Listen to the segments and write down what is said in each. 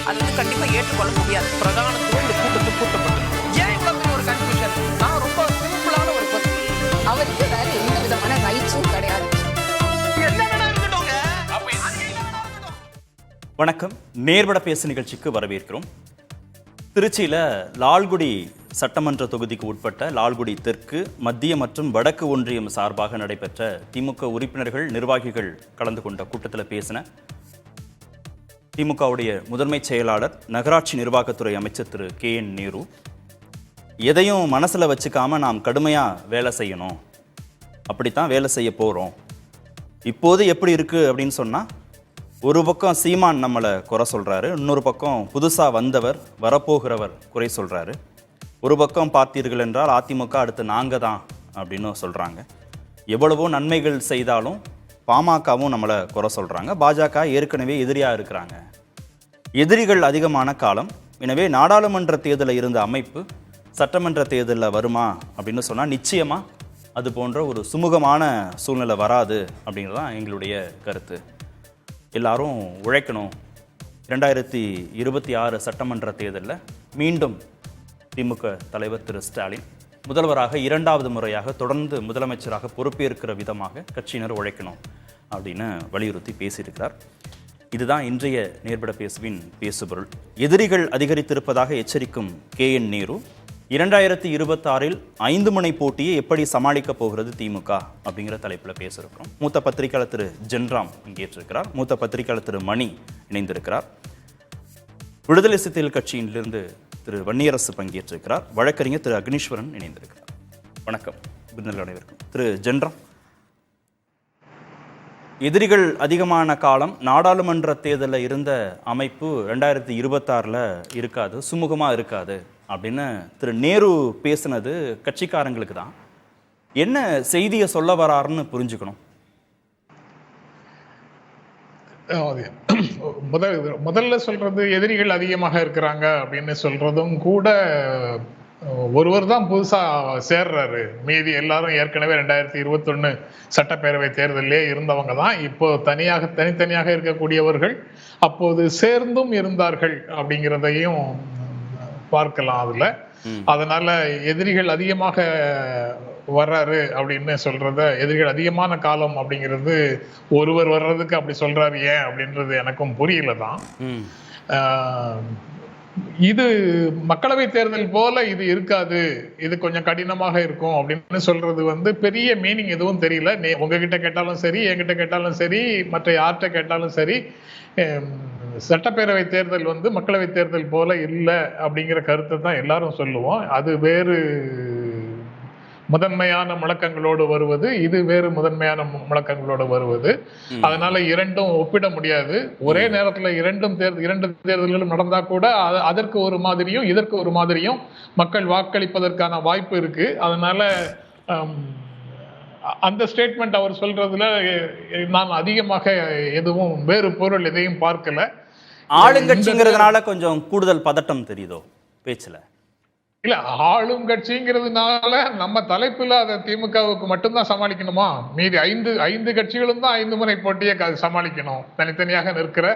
அது வந்து கண்டிப்பா ஏற்றுக்கொள்ள முடியாது. பிரதானத்துவம் இந்த கூட்டத்துக்கு கூட்டப்பட்டது. ஏன் இவ்வளவு பெரிய ஒரு கன்ஃபியூஷன்? நான் ரொம்ப சிம்பிளான ஒரு கொஸ்டின். அவருக்கு வேற எந்த விதமான ரைட்ஸும் கிடையாது. என்ன வேணா இருக்கட்டும்ங்க. அப்ப அது என்ன வேணா இருக்கட்டும். வணக்கம். நேர்பட பேசு நிகழ்ச்சிக்கு வரவேற்கிறோம். திருச்சியில் லால்குடி சட்டமன்ற தொகுதிக்கு உட்பட்ட லால்குடி தெற்கு, மத்திய மற்றும் வடக்கு ஒன்றியம் சார்பாக நடைபெற்ற திமுக உறுப்பினர்கள், நிர்வாகிகள் கலந்து கொண்ட கூட்டத்தில் பேசின திமுகவுடைய முதன்மை செயலாளர், நகராட்சி நிர்வாகத்துறை அமைச்சர் திரு KN நேரு, எதையும் மனசில் வச்சுக்காம நாம் கடுமையாக வேலை செய்யணும், அப்படித்தான் வேலை செய்ய போகிறோம். இப்போது எப்படி இருக்குது அப்படின்னு சொன்னால், ஒரு பக்கம் சீமான் நம்மளை குறை சொல்கிறாரு, இன்னொரு பக்கம் புதுசாக வந்தவர், வரப்போகிறவர் குறை சொல்கிறாரு. ஒரு பக்கம் பார்த்தீர்கள் என்றால் அதிமுக அடுத்து நாங்கள் தான் அப்படின்னு சொல்கிறாங்க. எவ்வளவோ நன்மைகள் செய்தாலும் பாமகவும் நம்மளை குறை சொல்கிறாங்க. பாஜக ஏற்கனவே எதிரியாக இருக்கிறாங்க. எதிரிகள் அதிகமான காலம். எனவே நாடாளுமன்ற தேர்தலில் இருந்த அமைப்பு சட்டமன்ற தேர்தலில் வருமா அப்படின்னு சொன்னால் நிச்சயமாக அது போன்ற ஒரு சுமூகமான சூழ்நிலை வராது அப்படிங்கிறது தான் எங்களுடைய கருத்து. எல்லாரும் உழைக்கணும். 2026 சட்டமன்ற தேர்தலில் மீண்டும் திமுக தலைவர் திரு ஸ்டாலின் முதல்வராக 2வது முறையாக தொடர்ந்து முதலமைச்சராக பொறுப்பேற்கிற விதமாக கட்சியினர் உழைக்கணும் அப்படின்னு வலியுறுத்தி பேசியிருக்கிறார். இதுதான் இன்றைய நேர்பட பேசுவின் பேசுபொருள். எதிரிகள் அதிகரித்திருப்பதாக எச்சரிக்கும் KN நேரு, 2026 5 முனை போட்டியை எப்படி சமாளிக்க போகிறது திமுக அப்படிங்கிற தலைப்பில் பேசியிருக்கிறோம். மூத்த பத்திரிகையாளர் திரு ஜென்ராம் பங்கேற்றிருக்கிறார். மூத்த பத்திரிகையாளர் திரு மணி இணைந்திருக்கிறார். விடுதலை சிறுத்தைகள் கட்சியிலிருந்து திரு வன்னியரசு பங்கேற்றிருக்கிறார். வழக்கறிஞர் திரு அக்னீஸ்வரன் இணைந்திருக்கிறார். வணக்கம் விருந்தினர்கள் அனைவருக்கும். திரு ஜென்ராம், எதிரிகள் அதிகமான காலம், நாடாளுமன்ற தேர்தலில் இருந்த அமைப்பு 2026 இருக்காது, சுமூகமாக இருக்காது அப்படின்னு திரு நேரு பேசினது கட்சிக்காரங்களுக்கு தான். என்ன செய்தியை சொல்ல வராருன்னு புரிஞ்சுக்கணும். முதல்ல சொல்றது எதிரிகள் அதிகமாக இருக்கிறாங்க அப்படின்னு சொல்றதும் கூட, ஒருவர் தான் புதுசா சேர்றாரு. மீதி எல்லாரும் ஏற்கனவே 2021 சட்டப்பேரவை தேர்தலே இருந்தவங்க தான். இப்போ தனித்தனியாக இருக்கக்கூடியவர்கள் அப்போது சேர்ந்தும் இருந்தார்கள் அப்படிங்கிறதையும் பார்க்கலாம் அதுல. அதனால எதிரிகள் அதிகமாக வர்றாரு அப்படின்னு சொல்றத, எதிரிகள் அதிகமான காலம் அப்படிங்கிறது ஒருவர் வர்றதுக்கு அப்படி சொல்றாரு ஏன் அப்படின்றது எனக்கும் புரியல தான். இது மக்களவை தேர்தல் போல இது இருக்காது, இது கொஞ்சம் கடினமாக இருக்கும் அப்படின்னு சொல்றது வந்து பெரிய மீனிங் எதுவும் தெரியல. உங்ககிட்ட கேட்டாலும் சரி, என்கிட்ட கேட்டாலும் சரி, மற்ற யார்கிட்ட கேட்டாலும் சரி, சட்டப்பேரவை தேர்தல் வந்து மக்களவை தேர்தல் போல இல்லை அப்படிங்கிற கருத்தை தான் எல்லாரும் சொல்லுவோம். அது வேறு முதன்மையான முழக்கங்களோடு வருவது, இது வேறு முதன்மையான முழக்கங்களோடு வருவது. அதனால இரண்டும் ஒப்பிட முடியாது. ஒரே நேரத்துல இரண்டு தேர்தல்களும் நடந்தா கூட அதற்கு ஒரு மாதிரியும் இதற்கு ஒரு மாதிரியும் மக்கள் வாக்களிப்பதற்கான வாய்ப்பு இருக்கு. அதனால அந்த ஸ்டேட்மெண்ட் அவர் சொல்றதுல நான் அதிகமாக எதுவும் வேறு பொருள் எதையும் பார்க்கல. ஆளுங்கட்சிங்கிறதுனால கொஞ்சம் கூடுதல் பதட்டம் தெரியுதோ பேச்சுல? இல்ல, ஆளும் கட்சிங்கிறதுனால நம்ம தலைப்புல அதை திமுகவுக்கு மட்டும்தான் சமாளிக்கணுமா? மீதி ஐந்து கட்சிகளும் தான் 5 முனை போட்டியை சமாளிக்கணும். தனித்தனியாக நிற்கிற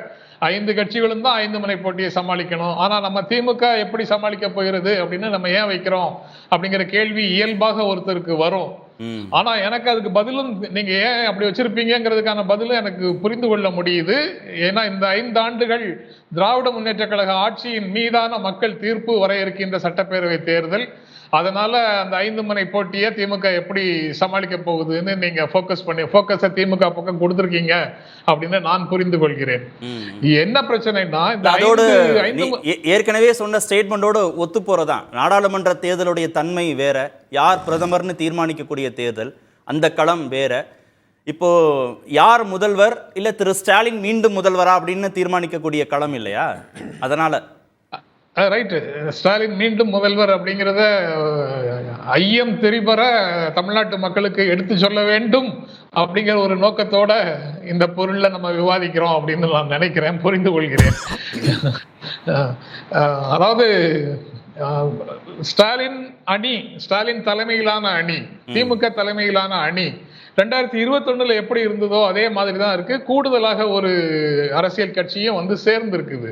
5 கட்சிகளும் தான் 5 முனை போட்டியை சமாளிக்கணும். ஆனா நம்ம திமுக எப்படி சமாளிக்க போகிறது அப்படின்னு நம்ம ஏன் வைக்கிறோம் அப்படிங்கிற கேள்வி இயல்பாக ஒருத்தருக்கு வரும். ஆனா எனக்கு அதுக்கு பதிலும், நீங்க ஏன் அப்படி வச்சிருப்பீங்கிறதுக்கான பதிலும் எனக்கு புரிந்து கொள்ள முடியுது. ஏன்னா இந்த 5 ஆண்டுகள் திராவிட முன்னேற்ற கழக ஆட்சியின் மீதான மக்கள் தீர்ப்பு வர இருக்கின்ற சட்டப்பேரவை தேர்தல். அதனால அந்த 5 முனை போட்டியை திமுக எப்படி சமாளிக்க போகுதுன்னு நீங்க போக்கஸை திமுக பக்கம் கொடுத்துருக்கீங்க அப்படின்னு நான் புரிந்து கொள்கிறேன். என்ன பிரச்சனைனா, ஏற்கனவே சொன்ன ஸ்டேட்மெண்டோட ஒத்து போறதான். நாடாளுமன்ற தேர்தலுடைய தன்மை வேற, யார் பிரதமர்னு தீர்மானிக்கக்கூடிய தேர்தல், அந்த களம் வேற. இப்போ யார் முதல்வர், இல்ல திரு ஸ்டாலின் மீண்டும் முதல்வரா அப்படின்னு தீர்மானிக்கக்கூடிய களம் இல்லையா? அதனால ரைட்டு, ஸ்டாலின் மீண்டும் முதல்வர் அப்படிங்கிறத ஐயம் தெரிபர தமிழ்நாட்டு மக்களுக்கு எடுத்து சொல்ல வேண்டும் அப்படிங்கிற ஒரு நோக்கத்தோட இந்த பொருள்ல நம்ம விவாதிக்கிறோம் அப்படின்னு நான் நினைக்கிறேன், புரிந்து கொள்கிறேன். அதாவது ஸ்டாலின் தலைமையிலான அணி, திமுக தலைமையிலான அணி 2021 எப்படி இருந்ததோ அதே மாதிரி தான் இருக்கு. கூடுதலாக ஒரு அரசியல் கட்சியும் வந்து சேர்ந்து இருக்குது.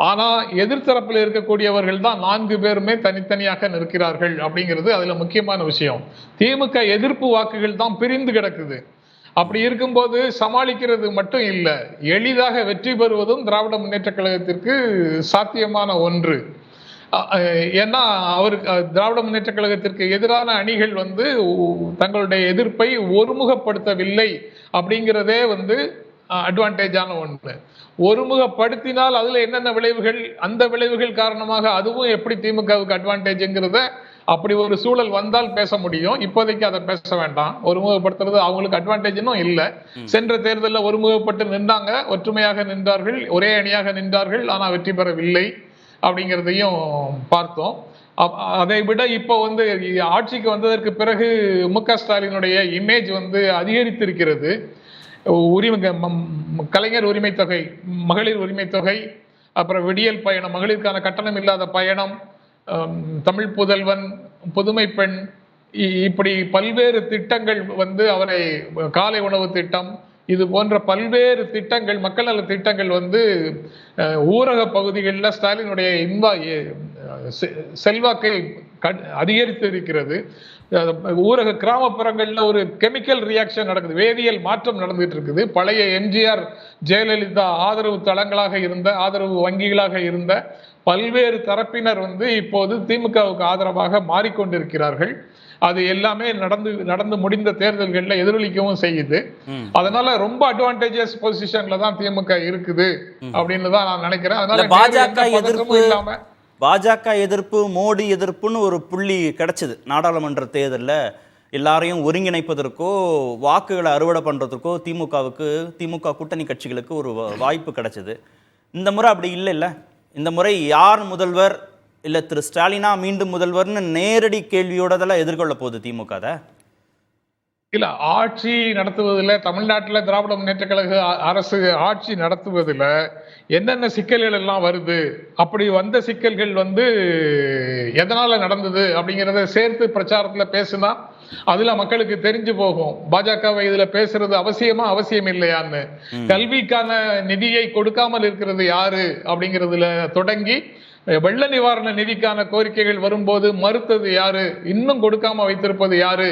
ஆனா எதிர்த்தரப்பில் இருக்கக்கூடியவர்கள் தான் 4 பேருமே தனித்தனியாக நிற்கிறார்கள் அப்படிங்கிறது அதுல முக்கியமான விஷயம். திமுக எதிர்ப்பு வாக்குகள் தான் பிரிந்து கிடக்குது. அப்படி இருக்கும்போது சமாளிக்கிறது மட்டும் இல்ல, எளிதாக வெற்றி பெறுவதும் திராவிட முன்னேற்ற கழகத்திற்கு சாத்தியமான ஒன்று. ஏன்னா அவருக்கு திராவிட முன்னேற்ற கழகத்திற்கு எதிரான அணிகள் வந்து தங்களுடைய எதிர்ப்பை ஒருமுகப்படுத்தவில்லை அப்படிங்கிறதே வந்து அட்வான்டேஜான ஒன்று. ஒருமுகப்படுத்தினால் அதுல என்னென்ன விளைவுகள், அந்த விளைவுகள் காரணமாக அதுவும் எப்படி திமுகவுக்கு அட்வான்டேஜ்ங்கிறத அப்படி ஒரு சூழல் வந்தால் பேச முடியும். இப்போதைக்கு அதை பேச வேண்டாம். ஒருமுகப்படுத்துறது அவங்களுக்கு அட்வான்டேஜ்னும் இல்லை. சென்ற தேர்தலில் ஒருமுகப்பட்டு நின்றாங்க, ஒற்றுமையாக நின்றார்கள், ஒரே அணியாக நின்றார்கள், ஆனால் வெற்றி பெறவில்லை அப்படிங்கிறதையும் பார்த்தோம். அதை விட இப்போ வந்து ஆட்சிக்கு வந்ததற்கு பிறகு மு.க. ஸ்டாலினுடைய இமேஜ் வந்து அதிகரித்திருக்கிறது. கலைஞர் உரிமை தொகை, மகளிர் உரிமை தொகை, அப்புறம் விடியல் பயணம், மகளிருக்கான கட்டணம் இல்லாத பயணம், தமிழ் புதல்வன், புதுமை பெண், இப்படி பல்வேறு திட்டங்கள் வந்து அவரை, காலை உணவு திட்டம், இது போன்ற பல்வேறு திட்டங்கள், மக்கள் நல திட்டங்கள் வந்து ஊரக பகுதிகளில் ஸ்டாலினுடைய செல்வாக்கை அதிகரித்து இருக்கிறது. ஊரக கிராமப்புறங்கள்ல ஒரு கெமிக்கல் ரியாக்ஷன் நடக்குது, வேதியியல் மாற்றம் நடந்துட்டு இருக்குது. பழைய எம்ஜிஆர் ஜெயலலிதா ஆதரவு தளங்களாக இருந்த, ஆதரவு வங்கிகளாக இருந்த பல்வேறு தரப்பினர் வந்து இப்போது திமுகவுக்கு ஆதரவாக மாறிக்கொண்டிருக்கிறார்கள். அது எல்லாமே நடந்து முடிந்த தேர்தல்களில் எதிரொலிக்கவும் செய்யுது. அதனால ரொம்ப அட்வான்டேஜஸ் பொசிஷன்ல தான் திமுக இருக்குது அப்படின்னு தான் நான் நினைக்கிறேன். அதனால பாஜக எதிர்ப்பு, மோடி எதிர்ப்புன்னு ஒரு புள்ளி கிடைச்சது நாடாளுமன்ற தேர்தலில். எல்லாரையும் ஒருங்கிணைப்பதற்கோ வாக்குகளை அறுவடை பண்றதுக்கோ திமுக கூட்டணி கட்சிகளுக்கு ஒரு வாய்ப்பு கிடைச்சது. இந்த முறை அப்படி இல்லை. இந்த முறை யார் முதல்வர், இல்லை திரு ஸ்டாலினா மீண்டும் முதல்வர்னு நேரடி கேள்வியோடதெல்லாம் எதிர்கொள்ள போகுது திமுக. இல்ல, ஆட்சி நடத்துவதில் தமிழ்நாட்டில் திராவிட முன்னேற்ற கழக அரசு ஆட்சி நடத்துவதில் என்னென்ன சிக்கல்கள் எல்லாம் வருது, அப்படி வந்த சிக்கல்கள் வந்து எதனால நடந்தது அப்படிங்கிறத சேர்த்து பிரச்சாரத்துல பேசுனா அதுல மக்களுக்கு தெரிஞ்சு போகும். பாஜகவை இதுல பேசுறது அவசியம் இல்லையான்னு, கல்விக்கான நிதியை கொடுக்காமல் இருக்கிறது யாரு அப்படிங்கிறதுல தொடங்கி வெள்ள நிவாரண நிதிக்கான கோரிக்கைகள் வரும்போது மறுத்தது யாரு, இன்னும் கொடுக்காம வைத்திருப்பது யாரு,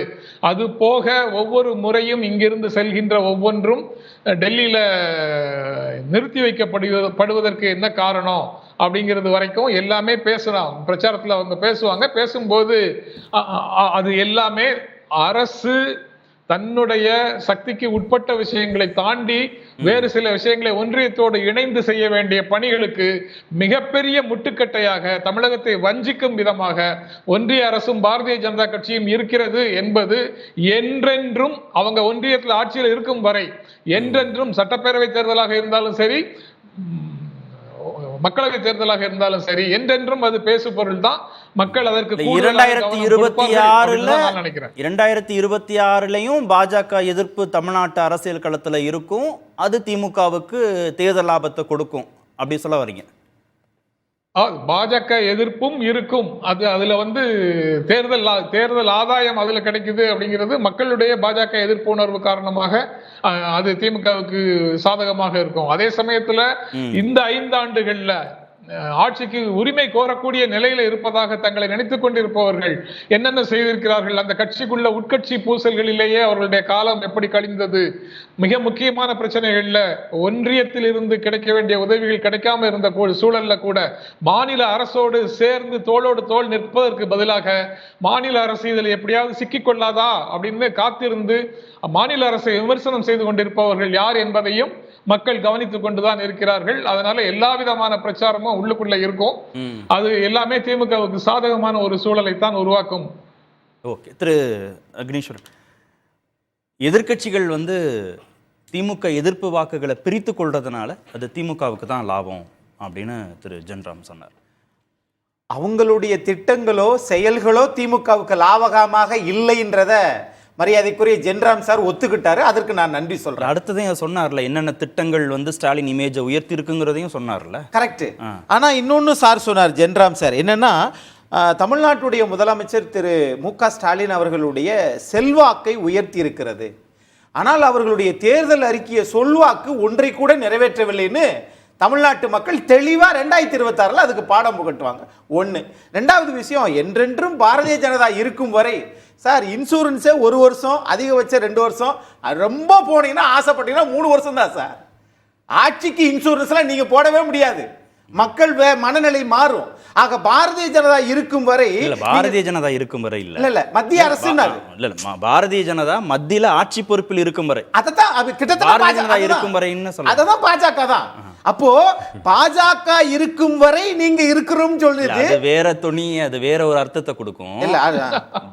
அது போக ஒவ்வொரு முறையும் இங்கிருந்து செல்கின்ற ஒவ்வொன்றும் டெல்லியில நிறுத்தி வைக்கப்படுவதற்கு என்ன காரணம் அப்படிங்கிறது வரைக்கும் எல்லாமே பேசலாம். பிரச்சாரத்துல அவங்க பேசுவாங்க. பேசும்போது அது எல்லாமே அரசு தன்னுடைய சக்திக்கு உட்பட்ட விஷயங்களை தாண்டி வேறு சில விஷயங்களை ஒன்றியத்தோடு இணைந்து செய்ய வேண்டிய பணிகளுக்கு மிகப்பெரிய முட்டுக்கட்டையாக, தமிழகத்தை வஞ்சிக்கும் விதமாக ஒன்றிய அரசும் பாரதிய ஜனதா கட்சியும் இருக்கிறது என்பது என்றென்றும், அவங்க ஒன்றியத்தில் ஆட்சியில் இருக்கும் வரை என்றென்றும், சட்டப்பேரவை தேர்தலாக இருந்தாலும் சரி, மக்களவை தேர்தலாக இருந்தாலும் சரி, என்றென்றும் அது பேசு பொருள் தான். மக்கள் அதற்கு 2026 பாஜக எதிர்ப்பு தமிழ்நாட்டு அரசியல் களத்துல இருக்கும். அது திமுகவுக்கு தேர்தல் லாபத்தை கொடுக்கும் அப்படி சொல்ல வரீங்க? பாஜக எதிர்ப்பும் இருக்கும். அதுல வந்து தேர்தல் ஆதாயம் அதுல கிடைக்குது அப்படிங்கிறது மக்களுடைய பாஜக எதிர்ப்பு உணர்வு காரணமாக அது திமுகவுக்கு சாதகமாக இருக்கும். அதே சமயத்துல இந்த 5 ஆண்டுகள்ல ஆட்சிக்கு உரிமை கோரக்கூடிய நிலையில இருப்பதாக தங்களை நினைத்துக் கொண்டிருப்பவர்கள் என்னென்ன செய்திருக்கிறார்கள், அந்த கட்சிக்குள்ள உட்கட்சி பூசல்களிலேயே அவர்களுடைய காலம் எப்படி கழிந்தது, மிக முக்கியமான பிரச்சனைகள்ல ஒன்றியத்தில் இருந்து கிடைக்க வேண்டிய உதவிகள் கிடைக்காம இருந்த சூழல்ல கூட மாநில அரசோடு சேர்ந்து தோளோடு தோள் நிற்பதற்கு பதிலாக மாநில அரசு இதில் எப்படியாவது சிக்கிக்கொள்ளாதா அப்படின்னு காத்திருந்து மாநில அரசை விமர்சனம் செய்து கொண்டிருப்பவர்கள் யார் என்பதையும் மக்கள் கவனித்துக் கொண்டுதான் இருக்கிறார்கள். அதனால எல்லா விதமான பிரச்சாரமும் உள்ளுக்குள்ள இருக்கும். அது எல்லாமே திமுகவுக்கு சாதகமான ஒரு சூழலைத்தான் உருவாக்கும். ஓகே, திரு அக்னீஸ்வரன், எதிர்கட்சிகள் வந்து திமுக எதிர்ப்பு வாக்குகளை பிரித்து கொள்றதுனால அது திமுகவுக்கு தான் லாபம் அப்படின்னு திரு ஜென்ராம் சொன்னார். அவங்களுடைய திட்டங்களோ செயல்களோ திமுகவுக்கு லாபகமாக இல்லைன்றத மரியாதைக்குரிய ஜென்ராம் சார் ஒத்துக்கிட்டாரு. அதற்கு நான் நன்றி சொல்றேன். அடுத்ததையும் சொன்னார்ல, என்னென்ன திட்டங்கள் வந்து ஸ்டாலின் இமேஜை உயர்த்தி இருக்குங்கிறதையும் சொன்னார்ல. கரெக்ட். ஆனா இன்னொன்னு சார் சொன்னார், ஜென்ராம் சார், என்னன்னா தமிழ்நாட்டுடைய முதலமைச்சர் திரு மு.க. ஸ்டாலின் அவர்களுடைய செல்வாக்கை உயர்த்தி இருக்கிறது. ஆனால் அவர்களுடைய தேர்தல் அறிக்கையை சொல்வாக்கு ஒன்றை கூட நிறைவேற்றவில்லைன்னு தமிழ்நாட்டு மக்கள் தெளிவா 2026 அதுக்கு பாடம் புகட்டுவாங்க. ஒன்று. ரெண்டாவது விஷயம், என்றென்றும் பாரதிய ஜனதா இருக்கும் வரை சார் இன்சூரன்ஸே 1 வருஷம், அதிகபட்சம் 2 வருஷம், ரொம்ப போனீங்கன்னா ஆசைப்பட்டீங்கன்னா 3 வருஷம் தான் சார். ஆட்சிக்கு இன்சூரன்ஸ்லாம் நீங்க போடவே முடியாது. மக்கள் மனநிலை மாறும். ஆக பாரதிய ஜனதா இருக்கும் வரை, பாரதிய ஜனதா இருக்கும் வரை இல்ல மத்திய அரசு பாரதிய ஜனதா மத்தியில ஆட்சி பொறுப்பில் இருக்கும் வரை, அததான் கிட்டத்தட்ட பாரதிய ஜனதா இருக்கும் வரை அததான் பாஜக தான். அப்போ பாஜக இருக்கும் வரை நீங்க இருக்கிறோம் சொல்லுது, அது வேற துணி, அது வேற ஒரு அர்த்தத்தை கொடுக்கும்.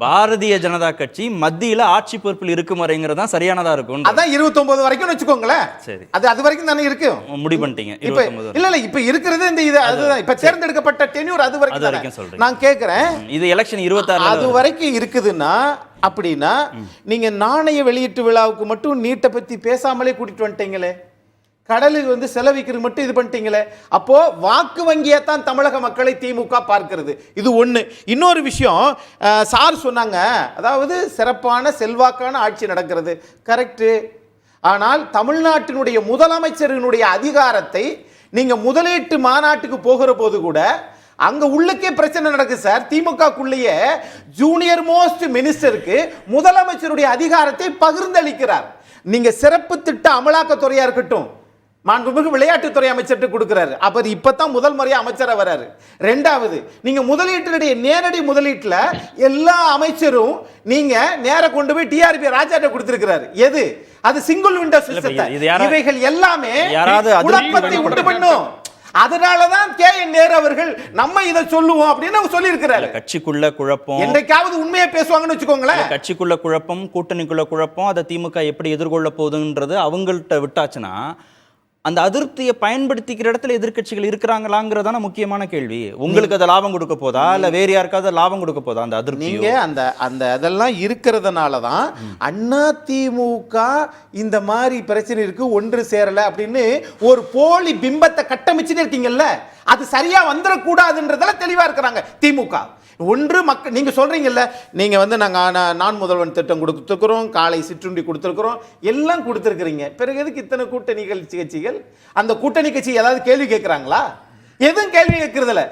பாரதிய ஜனதா கட்சி மத்தியில ஆட்சி பொறுப்பில் இருக்கும் வரைங்கிறதா சரியானதா இருக்கும். அதான் 29 வரைக்கும் வச்சுக்கோங்களேன். சரி, அது வரைக்கும் தானே இருக்கு. முடிவு பண்ணிட்டீங்க. இல்ல இப்ப இருக்கிறது இந்த இது, அதுதான் இப்ப தேர்ந்தெடுக்கப்பட்ட டென்யூர் அது வரைக்கும் சொல்றேன். நான் கேக்குறேன், இது எலெக்ஷன் 26 அது வரைக்கும் இருக்குதுன்னா, அப்படின்னா நீங்க நாணய வெளியீட்டு விழாவுக்கு மட்டும் நீட்டை பத்தி பேசாமலே கூட்டிட்டு வந்துட்டீங்களே, கடலுக்கு செலவிக்கிறது மட்டும் இது பண்ணிட்டீங்களே. அப்போ வாக்கு வங்கியை தான் தமிழக மக்களை திமுக பார்க்கிறது. இது ஒண்ணு. இன்னொரு விஷயம், சார் சொன்னாங்க, அதாவது சிறப்பான செல்வாக்கான ஆட்சி நடக்கிறது. கரெக்ட். ஆனால் தமிழ்நாட்டினுடைய முதலமைச்சரினுடைய அதிகாரத்தை நீங்க முதலீட்டு மாநாட்டுக்கு போகிற போது கூட அங்க உள்ளுக்கே பிரச்சனை நடக்குது சார். திமுகக்குள்ளேயே ஜூனியர் மோஸ்ட் மினிஸ்டருக்கு முதலமைச்சருடைய அதிகாரத்தை பகிர்ந்தளிக்கிறார். நீங்க சிறப்பு திட்ட அமலாக்கத்துறையா இருக்கட்டும், மாண்புமிகு விளையாட்டுத்துறை அமைச்சர்கிட்ட கொடுக்கிறாரு. அப்ப இப்பதான் முதல் முறையா அமைச்சரா வராரு. ரெண்டாவது, நீங்க முதலீட்டினுடைய நேரடி முதலீட்டுல எல்லா அமைச்சரும் நீங்க நேர கொண்டு போய் டிஆர்பி ராஜாட்ட கொடுத்திருக்கிறாரு. எது? அது சிங்கிள் விண்டோ சிஸ்டம். இவைகள் எல்லாமே குழப்பத்தை உண்டு பண்ணும். அதனாலதான் கே.என். நேரு அவர்கள் நம்ம இதை சொல்லுவோம் அப்படின்னு சொல்லி இருக்கிறாரு. கட்சிக்குள்ள குழப்பம், என்றைக்காவது உண்மையை பேசுவாங்கன்னு வச்சுக்கோங்களேன். கட்சிக்குள்ள குழப்பம், கூட்டணிக்குள்ள குழப்பம், அதை திமுக எப்படி எதிர்கொள்ள போகுதுன்றது அவங்கள்ட்ட விட்டாச்சுன்னா, அந்த அதிருப்தியை பயன்படுத்திக்கிற இடத்துல எதிர்க்கட்சிகள் இருக்கிறாங்களாங்கிறதான முக்கியமான கேள்வி. உங்களுக்கு அதை லாபம் கொடுக்க போதா, இல்ல வேற யாருக்காவது லாபம் கொடுக்க போதா அந்த அதிருப்தி? நீங்க அந்த அதெல்லாம் இருக்கிறதுனால தான் அண்ணா திமுக இந்த மாதிரி பிரச்சனை இருக்கு, ஒன்று சேரல அப்படின்னு ஒரு போலி பிம்பத்தை கட்டமைச்சுட்டு இருக்கீங்கல்ல, அது சரியா வந்துடக்கூடாதுன்றதுல தெளிவா இருக்கிறாங்க திமுக. ஒன்று மக்கள், நீங்க சொல்றீங்கல்ல, நீங்க நான் முதல்வன் திட்டம் கொடுத்துருக்கிறோம், காலை சிற்றுண்டி கொடுத்துருக்கிறோம், எல்லாம் கொடுத்துருக்கிறீங்க. பிறகு எதுக்கு இத்தனை கூட்டணி கட்சிகள்? அந்த கூட்டணி கட்சி ஏதாவது கேள்வி கேட்கிறாங்களா? எதுவும் கேள்வி கேட்கறது இல்ல.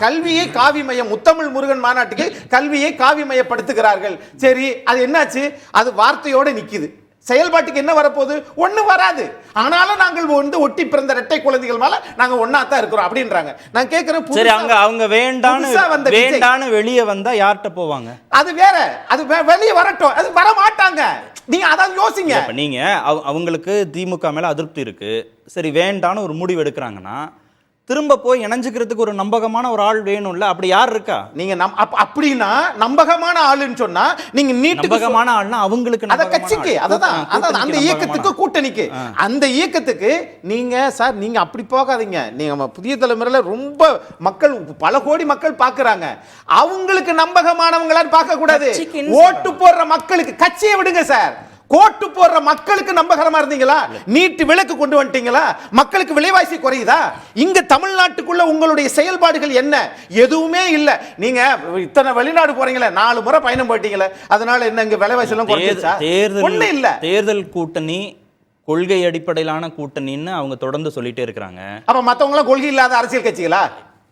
கல்வியை காவிமயம், முத்தமிழ் முருகன் மாநாட்டுக்கு கல்வியை காவிமயப்படுத்துகிறார்கள். சரி, அது என்னாச்சு? அது வார்த்தையோட நிக்குது. செயல்பாட்டுக்கு என்ன வரப்போகுது? ஒண்ணு வராது. ஆனாலும் நாங்கள் ஒட்டி பிறந்த இரட்டை குழந்தைகள் மேல நாங்க ஒண்ணா தான் இருக்கிறோம் அப்படின்றாங்க. நான் கேக்குறேன், சரி, அவங்க வேண்டான்னு வெளியே வந்தா யார்கிட்ட போவாங்க? அது வேற, அது வெளியே வரட்டும், அது வர மாட்டாங்க. நீங்க அதான் யோசிங்க. நீங்க அவங்களுக்கு திமுக மேல அதிருப்தி இருக்கு, சரி வேண்டான்னு ஒரு முடிவு எடுக்கிறாங்கன்னா திரும்ப போய் இணைஞ்சுக்கிறதுக்கு ஒரு நம்பகமான ஒரு ஆள் வேணும்ல. அப்படி யார் இருக்கா? நீங்க அப்படின்னா நம்பகமான ஆளுன்னு சொன்னா நீங்க நம்பகமான ஆள்னா அவங்களுக்கு, அத கட்சிக்கு, அதான் அந்த இயக்கத்துக்கு, கூட்டணிக்கு, அந்த இயக்கத்துக்கு நீங்க சார் நீங்க அப்படி போகாதீங்க. நீங்க புதிய தலைமுறையில ரொம்ப மக்கள், பல கோடி மக்கள் பாக்குறாங்க, அவங்களுக்கு நம்பகமானவங்களான்னு பார்க்க கூடாது. ஓட்டு போடுற மக்களுக்கு கட்சியை விடுங்க சார். கோட்டு போடுற மக்களுக்கு நம்பகரமா இருந்தீங்களா? நீட்டு விலக்கு கொண்டு வந்துட்டீங்களா? மக்களுக்கு விலைவாசி குறையுதா? இங்க தமிழ்நாட்டுக்குள்ள உங்களுடைய செயல்பாடுகள் என்ன? எதுவுமே இல்ல. நீங்க இத்தனை வெளிநாடு போறீங்களே, 4 முறை பயணம் போயிட்டீங்களே, அதனால என்ன இங்க விலைவாசி எல்லாம் குறைஞ்சிச்சா? ஒண்ணு இல்ல. தேர்தல் கூட்டணி கொள்கை அடிப்படையிலான கூட்டணின்னு அவங்க தொடர்ந்து சொல்லிட்டே இருக்காங்க. அப்ப மத்தவங்க எல்லாம் கொள்கை இல்லாத அரசியல் கட்சிகளா?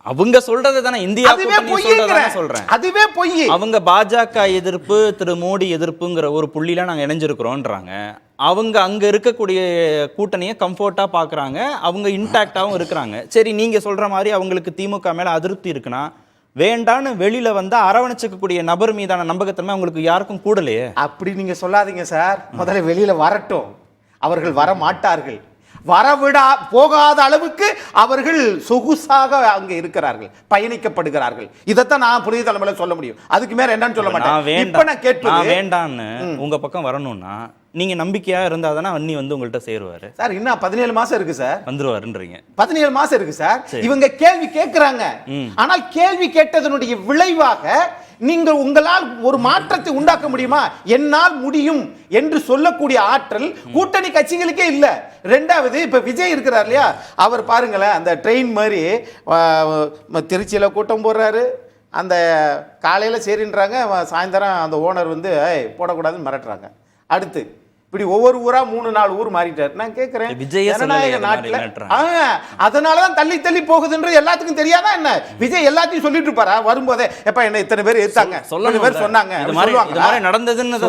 அவங்க சொல்றது தானே இந்தியா கூட்டணி சொல்றதானே சொல்றேன். அதுவே பொய். அவங்க பாஜக எதிர்ப்பு, திரு மோடி எதிர்ப்புங்கிற ஒரு புள்ளில நாங்க இணைஞ்சிருக்கிறோம்ன்றாங்க. அவங்க அங்க இருக்கக்கூடிய கூட்டணியை கம்ஃபர்ட்டா பாக்குறாங்க, அவங்க இன்டாக்டாவும் இருக்கிறாங்க. சரி, நீங்க சொல்ற மாதிரி அவங்களுக்கு திமுக மேல அதிருப்தி இருக்குன்னா வேண்டான்னு வெளியில வந்தா அரவணைச்சுக்கக்கூடிய நபர் மீதான நம்பகத்தன்மை அவங்களுக்கு யாருக்கும் கூடலையே. அப்படி நீங்க சொல்லாதீங்க சார். முதல்ல வெளியில வரட்டும். அவர்கள் வர மாட்டார்கள். வரவிடா போகாத அளவுக்கு அவர்கள் சொகுசாக அங்க இருக்கிறார்கள், பயணிக்கப்படுகிறார்கள். இதைத்தான் நான் புதிய தலைமையில சொல்ல முடியும். அதுக்கு மேல என்னன்னு சொல்ல மாட்டேன். இப்ப நான் கேட்பது, வேண்டான்னு உங்க பக்கம் வரணும்னா நீங்க நம்பிக்கையா இருந்தாதானே அண்ணி உங்கள்கிட்ட சேருவாரு சார். இன்னும் 17 மாசம் இருக்கு சார். வந்துருவாருன்றீங்க. 17 மாசம் இருக்கு சார். இவங்க கேள்வி கேட்கிறாங்க. ஆனால் கேள்வி கேட்டதனுடைய விளைவாக நீங்கள் உங்களால் ஒரு மாற்றத்தை உண்டாக்க முடியுமா? என்னால் முடியும் என்று சொல்லக்கூடிய ஆற்றல் கூட்டணி கட்சிகளுக்கே இல்ல. ரெண்டாவது, இப்ப விஜய் இருக்கிறார் இல்லையா, அவர் பாருங்களேன், அந்த ட்ரெயின் மாதிரி திருச்சியில கூட்டம் போடுறாரு. அந்த காலையில சரின்றாங்க, சாயந்தரம் அந்த ஓனர் போடக்கூடாதுன்னு மிரட்டுறாங்க. அடுத்து இப்படி ஒவ்வொரு ஊரா 3-4 ஊர் மாறிட்டார். நான் கேட்கிறேன், விஜய ஜனநாயக நாட்டில் நாட்டுல அதனாலதான் தள்ளி தள்ளி போகுதுன்றது எல்லாத்துக்கும் தெரியாதா என்ன? விஜய் எல்லாத்தையும் சொல்லிட்டு இருப்பாரா வரும்போதே? எப்ப என்ன இத்தனை பேர் எடுத்தாங்க, சொல்லணும் பேர் சொன்னாங்க, நடந்ததுன்னு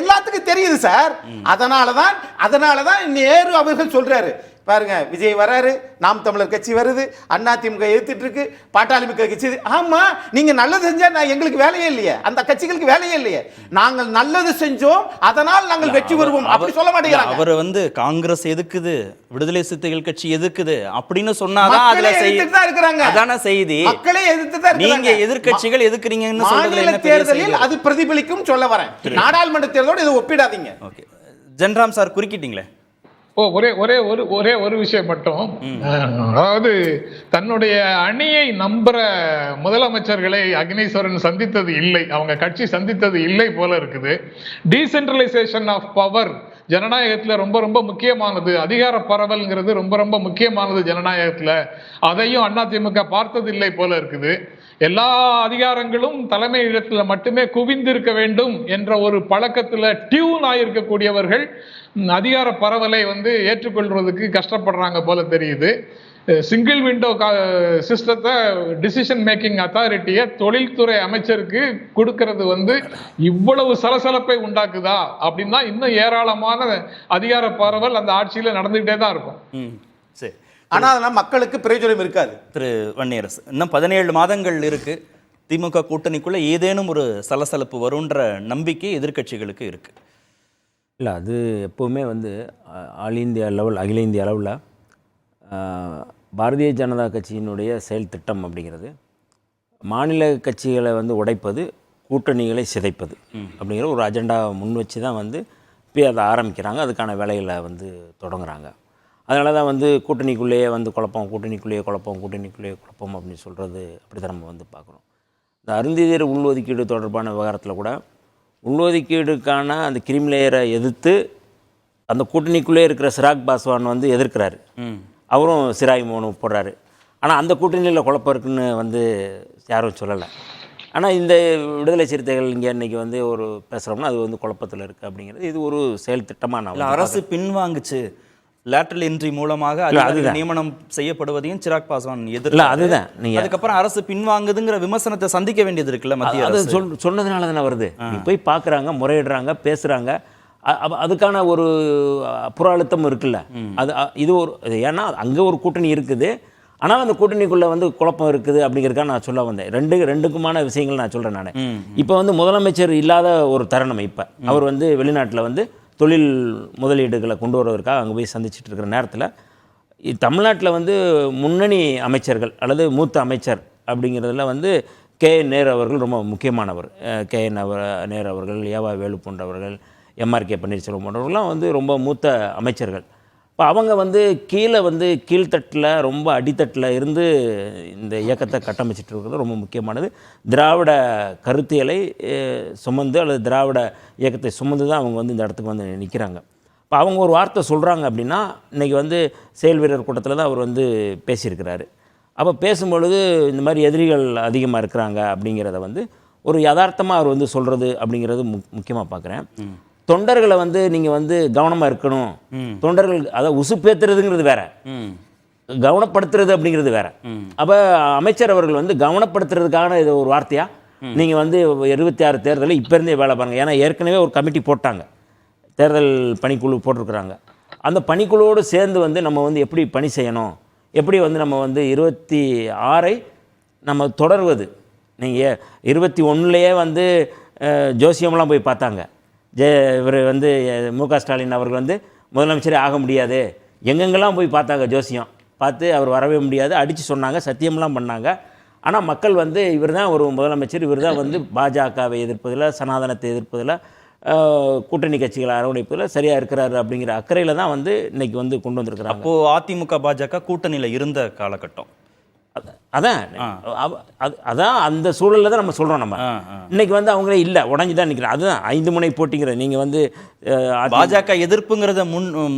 எல்லாத்துக்கும் தெரியுது சார். அதனாலதான் நேரு அவர்கள் சொல்றாரு பாருங்க, விஜய் வராரு, நாம் தமிழர் கட்சி வருது, அதிமுக எதிர்த்துட்டு இருக்கு, பாட்டாளி மக்கள் கட்சி. ஆமா, நீங்க நல்லது செஞ்சா எங்களுக்கு வேலையே இல்லையே, அந்த கட்சிகளுக்கு வேலையே இல்லையே. நாங்கள் நல்லது செஞ்சோம், அதனால் நாங்கள் வெற்றி பெறுவோம் அப்படி சொல்ல மாட்டேங்கிறாங்க. அவர் வந்து காங்கிரஸ் எதுக்குது, விடுதலை சிறுத்தைகள் கட்சி எதுக்குது அப்படின்னு சொன்னாதான் அதுல இருக்கிறாங்க. அதான செய்தி. மக்களே எதிர்த்து தான் இருக்காங்க. நீங்க எதிர்க்கட்சிகள் எதுக்குறீங்கன்னு சொல்றதுல என்ன தேர்தலில் அது பிரதிபலிக்கும் சொல்ல வரேன். நாடாளுமன்ற தேர்தலோடு இதை ஒப்பிடாதீங்க. ஓகே, ஜென்ராம் சார் குறுக்கிட்டீங்களே. ஒரே ஒரு விஷயம் மட்டும், அதாவது தன்னுடைய அணியை நம்புற முதலமைச்சர்களை அக்னீஸ்வரன் சந்தித்தது இல்லை, அவங்க கட்சி சந்தித்தது இல்லை போல இருக்குது. டீசென்ட்ரலைசேஷன் ஆஃப் பவர் ஜனநாயகத்தில் ரொம்ப ரொம்ப முக்கியமானது, அதிகார பரவல்ங்கிறது ரொம்ப ரொம்ப முக்கியமானது ஜனநாயகத்தில். அதையும் அதிமுக பார்த்ததில்லை போல இருக்குது. எல்லா அதிகாரங்களும் தலைமை இடத்துல மட்டுமே குவிந்திருக்க வேண்டும் என்ற ஒரு பழக்கத்தில் டியூன் ஆயிருக்கக்கூடியவர்கள் அதிகார பரவலை ஏற்றுக்கொள்வதற்கு கஷ்டப்படுறாங்க போல தெரியுது. சிங்கிள் விண்டோ சிஸ்டத்தை, டிசிஷன் மேக்கிங் அத்தாரிட்டியை தொழில்துறை அமைச்சருக்கு கொடுக்கறது இவ்வளவு சலசலப்பை உண்டாக்குதா அப்படின்னா இன்னும் ஏராளமான அதிகார பரவல் அந்த ஆட்சியில நடந்துகிட்டே தான் இருக்கும். சரி, ஆனா அதெல்லாம் மக்களுக்கு பிரயோஜனம் இருக்காது. திரு வன்னியரசு, இன்னும் 17 மாதங்கள் இருக்கு. திமுக கூட்டணிக்குள்ள ஏதேனும் ஒரு சலசலப்பு வரும்ன்ற நம்பிக்கை எதிர்க்கட்சிகளுக்கு இருக்கு. இல்லை, அது எப்போவுமே ஆல் இந்தியா லெவல், அகில இந்திய அளவில் பாரதிய ஜனதா கட்சியினுடைய செயல் திட்டம் அப்படிங்கிறது மாநில கட்சிகளை உடைப்பது, கூட்டணிகளை சிதைப்பது அப்படிங்கிற ஒரு அஜெண்டா முன் வச்சு தான் இப்போ அதை ஆரம்பிக்கிறாங்க. அதுக்கான வேலைகளை தொடங்குறாங்க. அதனால தான் கூட்டணிக்குள்ளேயே குழப்பம், கூட்டணிக்குள்ளேயே குழப்பம் அப்படின்னு சொல்கிறது அப்படி தான் நம்ம பார்க்குறோம். இந்த அருந்ததியர் உள்ஒதுக்கீடு தொடர்பான விவகாரத்தில் கூட உள்ஒதுக்கீடுக்கான அந்த கிரிமிலேயரை எதிர்த்து அந்த கூட்டணிக்குள்ளே இருக்கிற சிராக் பாஸ்வான் எதிர்க்கிறாரு. அவரும் சிராய் மோனு போடுறாரு. ஆனால் அந்த கூட்டணியில் குழப்பம் இருக்குன்னு யாரும் சொல்லலை. ஆனால் இந்த விடுதலை சிறுத்தைகள் இங்கே இன்றைக்கி ஒரு பேசுகிறோம்னா அது குழப்பத்தில் இருக்குது அப்படிங்கிறது இது ஒரு செயல் திட்டமாக அரசு பின்வாங்குச்சு. லேட்டரல் என்ட்ரி மூலமாக நியமனம் செய்யப்படுவதையும் சிராக் பாஸ்வான் எதிர்க்கல. அதுதான் நீங்கள் அதுக்கப்புறம் அரசு பின்வாங்குதுங்கிற விமர்சனத்தை சந்திக்க வேண்டியது இருக்குல்ல மத்திய அரசு. சொன்னதுனால தானே வருது. போய் பார்க்குறாங்க, முறையிடுறாங்க, பேசுகிறாங்க. அதுக்கான ஒரு புற அழுத்தம் இருக்குல்ல. அது இது ஒரு, ஏன்னா அங்கே ஒரு கூட்டணி இருக்குது, ஆனால் அந்த கூட்டணிக்குள்ளே குழப்பம் இருக்குது அப்படிங்கிறதுக்காக நான் சொல்ல வந்தேன். ரெண்டுக்குமான விஷயங்கள் நான் சொல்கிறேன். நான் இப்போ முதலமைச்சர் இல்லாத ஒரு தருணம். இப்போ அவர் வெளிநாட்டில் தொழில் முதலீடுகளை கொண்டு வருவதற்காக அங்கே போய் சந்திச்சுட்டு இருக்கிற நேரத்தில் தமிழ்நாட்டில் முன்னணி அமைச்சர்கள் அல்லது மூத்த அமைச்சர் அப்படிங்கிறதுல கே.என். நேரு அவர்கள் ரொம்ப முக்கியமானவர். கே.என். நேரு அவர்கள், ஏவா வேலு போன்றவர்கள், எம்.ஆர்.கே. பன்னீர்செல்வம் போன்றவர்கள்லாம் ரொம்ப மூத்த அமைச்சர்கள். இப்போ அவங்க கீழே கீழ்த்தட்டில் ரொம்ப அடித்தட்டில் இருந்து இந்த இயக்கத்தை கட்டமைச்சிட்டு இருக்கிறது ரொம்ப முக்கியமானது. திராவிட கருத்தியலை சுமந்து அல்லது திராவிட இயக்கத்தை சுமந்து தான் அவங்க இந்த இடத்துக்கு நிற்கிறாங்க. இப்போ அவங்க ஒரு வார்த்தை சொல்கிறாங்க அப்படின்னா, இன்றைக்கி செயல் வீரர் கூட்டத்தில் தான் அவர் பேசியிருக்கிறாரு. அப்போ பேசும்பொழுது இந்த மாதிரி எதிரிகள் அதிகமாக இருக்கிறாங்க அப்படிங்கிறத ஒரு யதார்த்தமாக அவர் சொல்கிறது அப்படிங்கிறது முக்கியமாக பார்க்குறேன். தொண்டர்களை நீங்கள் கவனமாக இருக்கணும். தொண்டர்கள் அதை உசுப்பேத்துறதுங்கிறது வேற, கவனப்படுத்துறது அப்படிங்கிறது வேற. அப்போ அமைச்சர் அவர்கள் கவனப்படுத்துறதுக்கான இது ஒரு வார்த்தையா நீங்கள் 26 தேர்தலில் இப்போ இருந்தே வேலை பாருங்கள். ஏன்னா ஏற்கனவே ஒரு கமிட்டி போட்டாங்க, தேர்தல் பணிக்குழு போட்டிருக்கிறாங்க. அந்த பணிக்குழுவோடு சேர்ந்து நம்ம எப்படி பணி செய்யணும், எப்படி நம்ம 26ஐ நம்ம தொடர்வது. நீங்கள் 21லேயே ஜோசியம்லாம் போய் பார்த்தாங்க. இவர் மு.க. ஸ்டாலின் அவர்கள் முதலமைச்சரே ஆக முடியாது, எங்கெங்கெல்லாம் போய் பார்த்தாங்க, ஜோசியம் பார்த்து அவர் வரவே முடியாது, அடித்து சொன்னாங்க, சத்தியம்லாம் பண்ணாங்க. ஆனால் மக்கள் இவர் தான் ஒரு முதலமைச்சர், இவர் தான் பாஜகவை எதிர்ப்பதில், சனாதனத்தை எதிர்ப்பதில், கூட்டணி கட்சிகளை அரவணைப்பதில் சரியாக இருக்கிறாரு அப்படிங்கிற அக்கறையில் தான் இன்றைக்கி கொண்டு வந்திருக்கிறாங்க. அப்போது அதிமுக பாஜக கூட்டணியில் இருந்த காலகட்டம் அதான் அந்த சூழலில் தான் நம்ம சொல்கிறோம். நம்ம இன்னைக்கு அவங்களே இல்லை, உடஞ்சி தான் நிற்கிறோம். அதுதான் 5 முனை போட்டிங்கிறது. நீங்கள் பாஜக எதிர்ப்புங்கிறத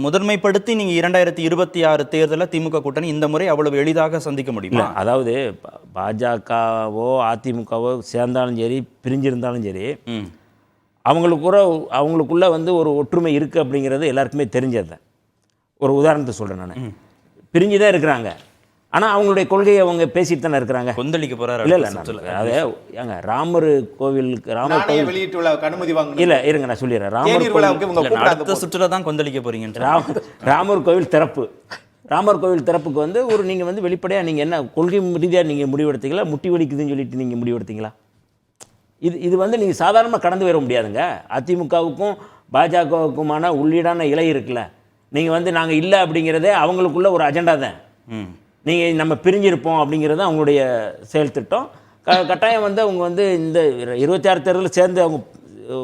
முதன்மைப்படுத்தி நீங்கள் 2026 தேர்தலில் திமுக கூட்டணி இந்த முறை அவ்வளவு எளிதாக சந்திக்க முடியல. அதாவது பாஜகவோ அதிமுகவோ சேர்ந்தாலும் சரி, பிரிஞ்சிருந்தாலும் சரி, அவங்களுக்குள்ள வந்து ஒரு ஒற்றுமை இருக்குது அப்படிங்கிறது எல்லாருக்குமே தெரிஞ்சது. ஒரு உதாரணத்தை சொல்கிறேன் நான். பிரிஞ்சு தான் இருக்கிறாங்க, ஆனால் அவங்களுடைய கொள்கையை அவங்க பேசிட்டு தானே இருக்கிறாங்க. கொந்தளிக்க போறாரு. இல்லை அது ஏங்க ராமர் கோவிலுக்கு ராமர் கோவில் வெளியீட்டு விழாவுக்கு அனுமதி வாங்க. இல்லை இருங்க நான் சொல்லிடுறேன். தேநீர் விழாவுக்கு இவங்க கூப்பிடாத அடுத்த சுற்றுல தான் கொந்தளிக்க போறீங்க. ராமர் கோவில் திறப்புக்கு வந்து ஒரு நீங்கள் வந்து வெளிப்படையாக நீங்கள் என்ன கொள்கை ரீதியாக நீங்கள் முடிவெடுத்தீங்களா, முட்டி வலிக்குதுன்னு சொல்லிட்டு நீங்கள் முடிவெடுத்தீங்களா? இது வந்து நீங்கள் சாதாரணமாக கடந்து வர முடியாதுங்க. அதிமுகவுக்கும் பாஜகவுக்குமான உள்ளீடான இலை இருக்குல்ல, நீங்கள் வந்து நாங்கள் இல்லை அப்படிங்கிறதே அவங்களுக்குள்ள ஒரு அஜெண்டா தான். நீங்கள் நம்ம பிரிஞ்சிருப்போம் அப்படிங்கிறது அவங்களுடைய செயல் திட்டம். கட்டாயம் வந்து அவங்க வந்து இந்த 26 தேர்தலில் சேர்ந்து அவங்க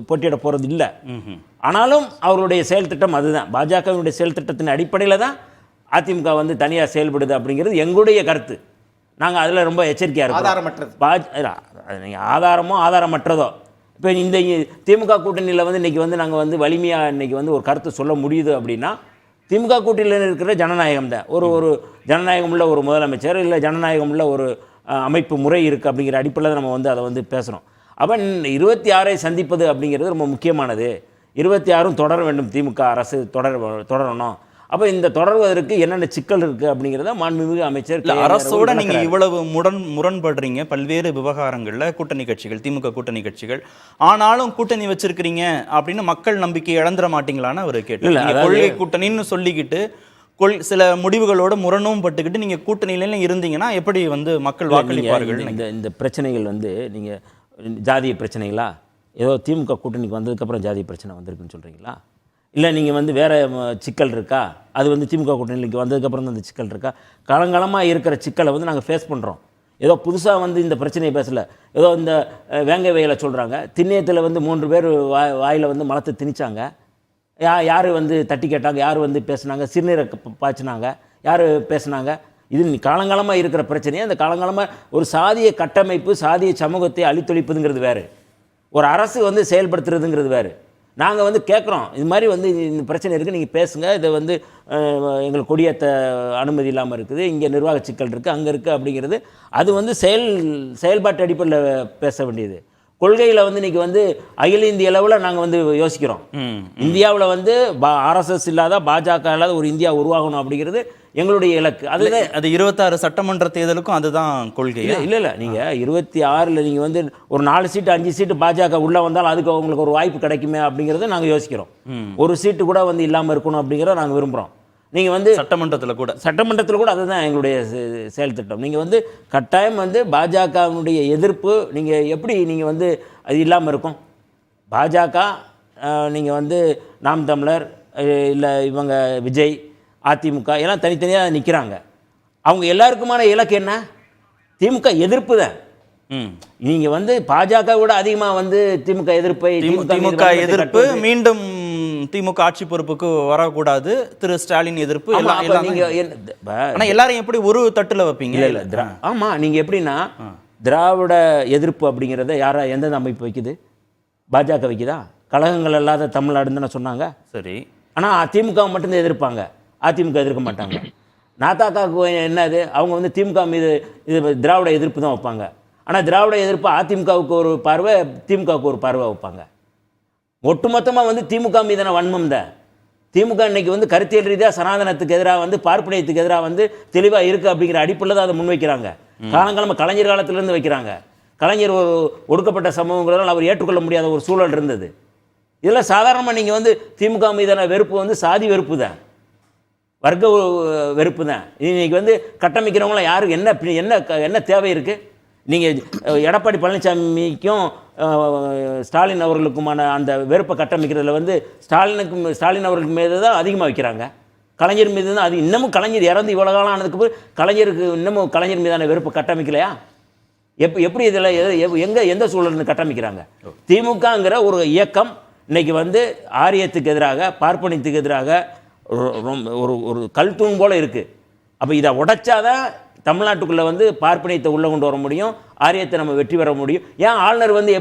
போட்டியிட போகிறது இல்லை. ஆனாலும் அவருடைய செயல் திட்டம் அதுதான். பாஜகவினுடைய செயல் திட்டத்தின் அடிப்படையில் தான் அதிமுக வந்து தனியாக செயல்படுது அப்படிங்கிறது எங்களுடைய கருத்து. நாங்கள் அதில் ரொம்ப எச்சரிக்கையாக இருக்கோம். ஆதாரமற்றது நீங்கள் ஆதாரமற்றதோ இப்போ இந்த திமுக கூட்டணியில் வந்து இன்றைக்கி வந்து நாங்கள் வந்து வலிமையாக இன்றைக்கி வந்து ஒரு கருத்து சொல்ல முடியுது அப்படின்னா திமுக கூட்டணியில் இருக்கிற ஜனநாயகம் தான். ஒரு ஜனநாயகம் உள்ள ஒரு முதலமைச்சர் இல்லை ஜனநாயகம் உள்ள ஒரு அமைப்பு முறை இருக்குது அப்படிங்கிற அடிப்படையில் நம்ம வந்து அதை வந்து பேசுகிறோம். அப்போ 26 சந்திப்பது அப்படிங்கிறது ரொம்ப முக்கியமானது. 26 தொடர வேண்டும், திமுக அரசு தொடரணும். அப்போ இந்த தொடர்வதற்கு என்னென்ன சிக்கல் இருக்குது அப்படிங்கிறத மாண்புமிகு அமைச்சர் அரசோட நீங்கள் இவ்வளவு முரண்படுறீங்க பல்வேறு விவகாரங்களில் கூட்டணி கட்சிகள், திமுக கூட்டணி கட்சிகள். ஆனாலும் கூட்டணி வச்சிருக்கிறீங்க அப்படின்னு மக்கள் நம்பிக்கை இழந்துட மாட்டீங்களான்னு அவர் கேட்டார். கொள்கை கூட்டணின்னு சொல்லிக்கிட்டு சில முடிவுகளோட முரணும் பட்டுக்கிட்டு நீங்கள் கூட்டணியில இருந்தீங்கன்னா எப்படி வந்து மக்கள் வாக்களிப்பார்கள்? இந்த பிரச்சனைகள் வந்து நீங்கள் ஜாதிய பிரச்சனைகளா, ஏதோ திமுக கூட்டணிக்கு வந்ததுக்கப்புறம் ஜாதிய பிரச்சனை வந்திருக்குன்னு சொல்கிறீங்களா? இல்லை நீங்கள் வந்து வேறு சிக்கல் இருக்கா, அது வந்து திமுக கூட்டணிக்கு வந்ததுக்கப்புறம் அந்த சிக்கல் இருக்கா? காலங்காலமாக இருக்கிற சிக்கலை வந்து நாங்கள் ஃபேஸ் பண்ணுறோம். ஏதோ புதுசாக வந்து இந்த பிரச்சனையை பேசலை. ஏதோ இந்த வேங்கை வயலை சொல்கிறாங்க, திண்ணியத்தில் வந்து 3 பேர் வாயில் வந்து மலத்தை திணிச்சாங்க. யார் வந்து தட்டி கேட்டாங்க, யார் வந்து பேசுனாங்க, சிறுநீரை பாய்ச்சினாங்க, யார் பேசுனாங்க? இது காலங்காலமாக இருக்கிற பிரச்சனையே. அந்த காலங்காலமாக ஒரு சாதிய கட்டமைப்பு, சாதிய சமூகத்தை அழித்தொழிப்புதுங்கிறது வேறு, ஒரு அரசு வந்து செயல்படுத்துறதுங்கிறது வேறு. நாங்கள் வந்து கேட்குறோம், இது மாதிரி வந்து இந்த பிரச்சனை இருக்குது, நீங்கள் பேசுங்க, இதை வந்து எங்களுக்கு கொடியேற்ற அனுமதி இல்லாமல் இருக்குது, இங்கே நிர்வாக சிக்கல் இருக்குது, அங்கே இருக்குது அப்படிங்கிறது அது வந்து செயல்பாட்டு அடிப்படையில் பேச வேண்டியது. கொள்கையில் வந்து இன்றைக்கி வந்து அகில இந்திய அளவில் நாங்கள் வந்து யோசிக்கிறோம். இந்தியாவில் வந்து ஆர்எஸ்எஸ் இல்லாத, பாஜக இல்லாத ஒரு இந்தியா உருவாகணும் அப்படிங்கிறது எங்களுடைய இலக்கு. அதுதான். அது 26 சட்டமன்ற தேர்தலுக்கும் அதுதான் கொள்கை. இல்லை நீங்கள் 26 நீங்கள் வந்து ஒரு 4 சீட்டு 5 சீட்டு பாஜக உள்ளே வந்தாலும் அதுக்கு அவங்களுக்கு ஒரு வாய்ப்பு கிடைக்குமே அப்படிங்கிறத நாங்கள் யோசிக்கிறோம். ஒரு சீட்டு கூட வந்து இல்லாமல் இருக்கணும் அப்படிங்கிறத நாங்கள் விரும்புகிறோம். நீங்கள் வந்து சட்டமன்றத்தில் கூட அதுதான் எங்களுடைய செயல் திட்டம். நீங்கள் வந்து கட்டாயம் வந்து பாஜகவினுடைய எதிர்ப்பு நீங்கள் எப்படி நீங்கள் வந்து அது இல்லாமல் இருக்கும்? பாஜக நீங்கள் வந்து நாம் தமிழர் இல்லை இவங்க விஜய், அதிமுக எல்லாம் தனித்தனியாக நிற்கிறாங்க. அவங்க எல்லாருக்குமான இலக்கு என்ன? திமுக எதிர்ப்பு தான். நீங்கள் வந்து பாஜக விட அதிகமாக வந்து திமுக எதிர்ப்பு மீண்டும் திமுக ஆட்சி பொறுப்புக்கு வரக்கூடாது, திரு ஸ்டாலின் எதிர்ப்பு. ஆனால் எல்லாரையும் எப்படி ஒரு தட்டில் வைப்பீங்க? இல்லை ஆமாம், நீங்கள் எப்படின்னா திராவிட எதிர்ப்பு அப்படிங்கிறத எந்தெந்த அமைப்பு வைக்குது? பாஜக வைக்குதா? கழகங்கள் இல்லாத தமிழ்நாடுன்னு தானே சொன்னாங்க. சரி. ஆனால் திமுக மட்டும்தான் எதிர்ப்பாங்க, அதிமுக எதிர்க்க மாட்டாங்க. நாத்தாக்காவுக்கு என்னது? அவங்க வந்து திமுக மீது இது திராவிட எதிர்ப்பு தான் வைப்பாங்க. ஆனால் திராவிட எதிர்ப்பு அதிமுகவுக்கு ஒரு பார்வை, திமுகவுக்கு ஒரு பார்வை வைப்பாங்க. ஒட்டுமொத்தமாக வந்து திமுக மீதான வன்மம் தான். திமுக இன்னைக்கு வந்து கருத்தியல் ரீதியாக சனாதனத்துக்கு எதிராக வந்து பார்ப்பனியத்துக்கு எதிராக வந்து தெளிவாக இருக்குது அப்படிங்கிற அடிப்படையில் தான் அதை முன்வைக்கிறாங்க. காலங்காலமாக கலைஞர் காலத்திலேருந்து வைக்கிறாங்க. கலைஞர் ஒரு ஒடுக்கப்பட்ட சமூகங்கிறதால் அவர் ஏற்றுக்கொள்ள முடியாத ஒரு சூழல் இருந்தது. இதெல்லாம் சாதாரணமாக நீங்கள் வந்து திமுக மீதான வெறுப்பு வந்து சாதி வெறுப்பு தான், வர்க்க வெறுப்பு தான். இன்றைக்கி வந்து கட்டமைக்கிறவங்களாம் யாருக்கு என்ன தேவை இருக்குது? நீங்கள் எடப்பாடி பழனிசாமிக்கும் ஸ்டாலின் அவர்களுக்குமான அந்த வெறுப்பை கட்டமைக்கிறதுல வந்து ஸ்டாலின் அவர்களுக்கு மீது தான் அதிகமாக வைக்கிறாங்க. கலைஞர் மீது தான் அது. இன்னமும் கலைஞர் இறந்து இவ்வளோ காலம் ஆனதுக்கு கலைஞருக்கு இன்னமும் கலைஞர் மீதான வெறுப்பை கட்டமைக்கலையா? எப்படி இதில் எந்த சூழல்னு கட்டமைக்கிறாங்க? திமுகங்கிற ஒரு இயக்கம் இன்றைக்கி வந்து ஆரியத்துக்கு எதிராக, பார்ப்பனியத்துக்கு எதிராக ஒரு கல் தூண் போல் இருக்குது. அப்போ இதை உடைச்சாதான் தமிழ்நாட்டுக்குள்ளே வந்து பார்ப்பனியத்தை உள்ளே கொண்டு வர முடியும், ஆரியத்தை நம்ம வெற்றி பெற முடியும். ஏன் ஆளுநர் வந்து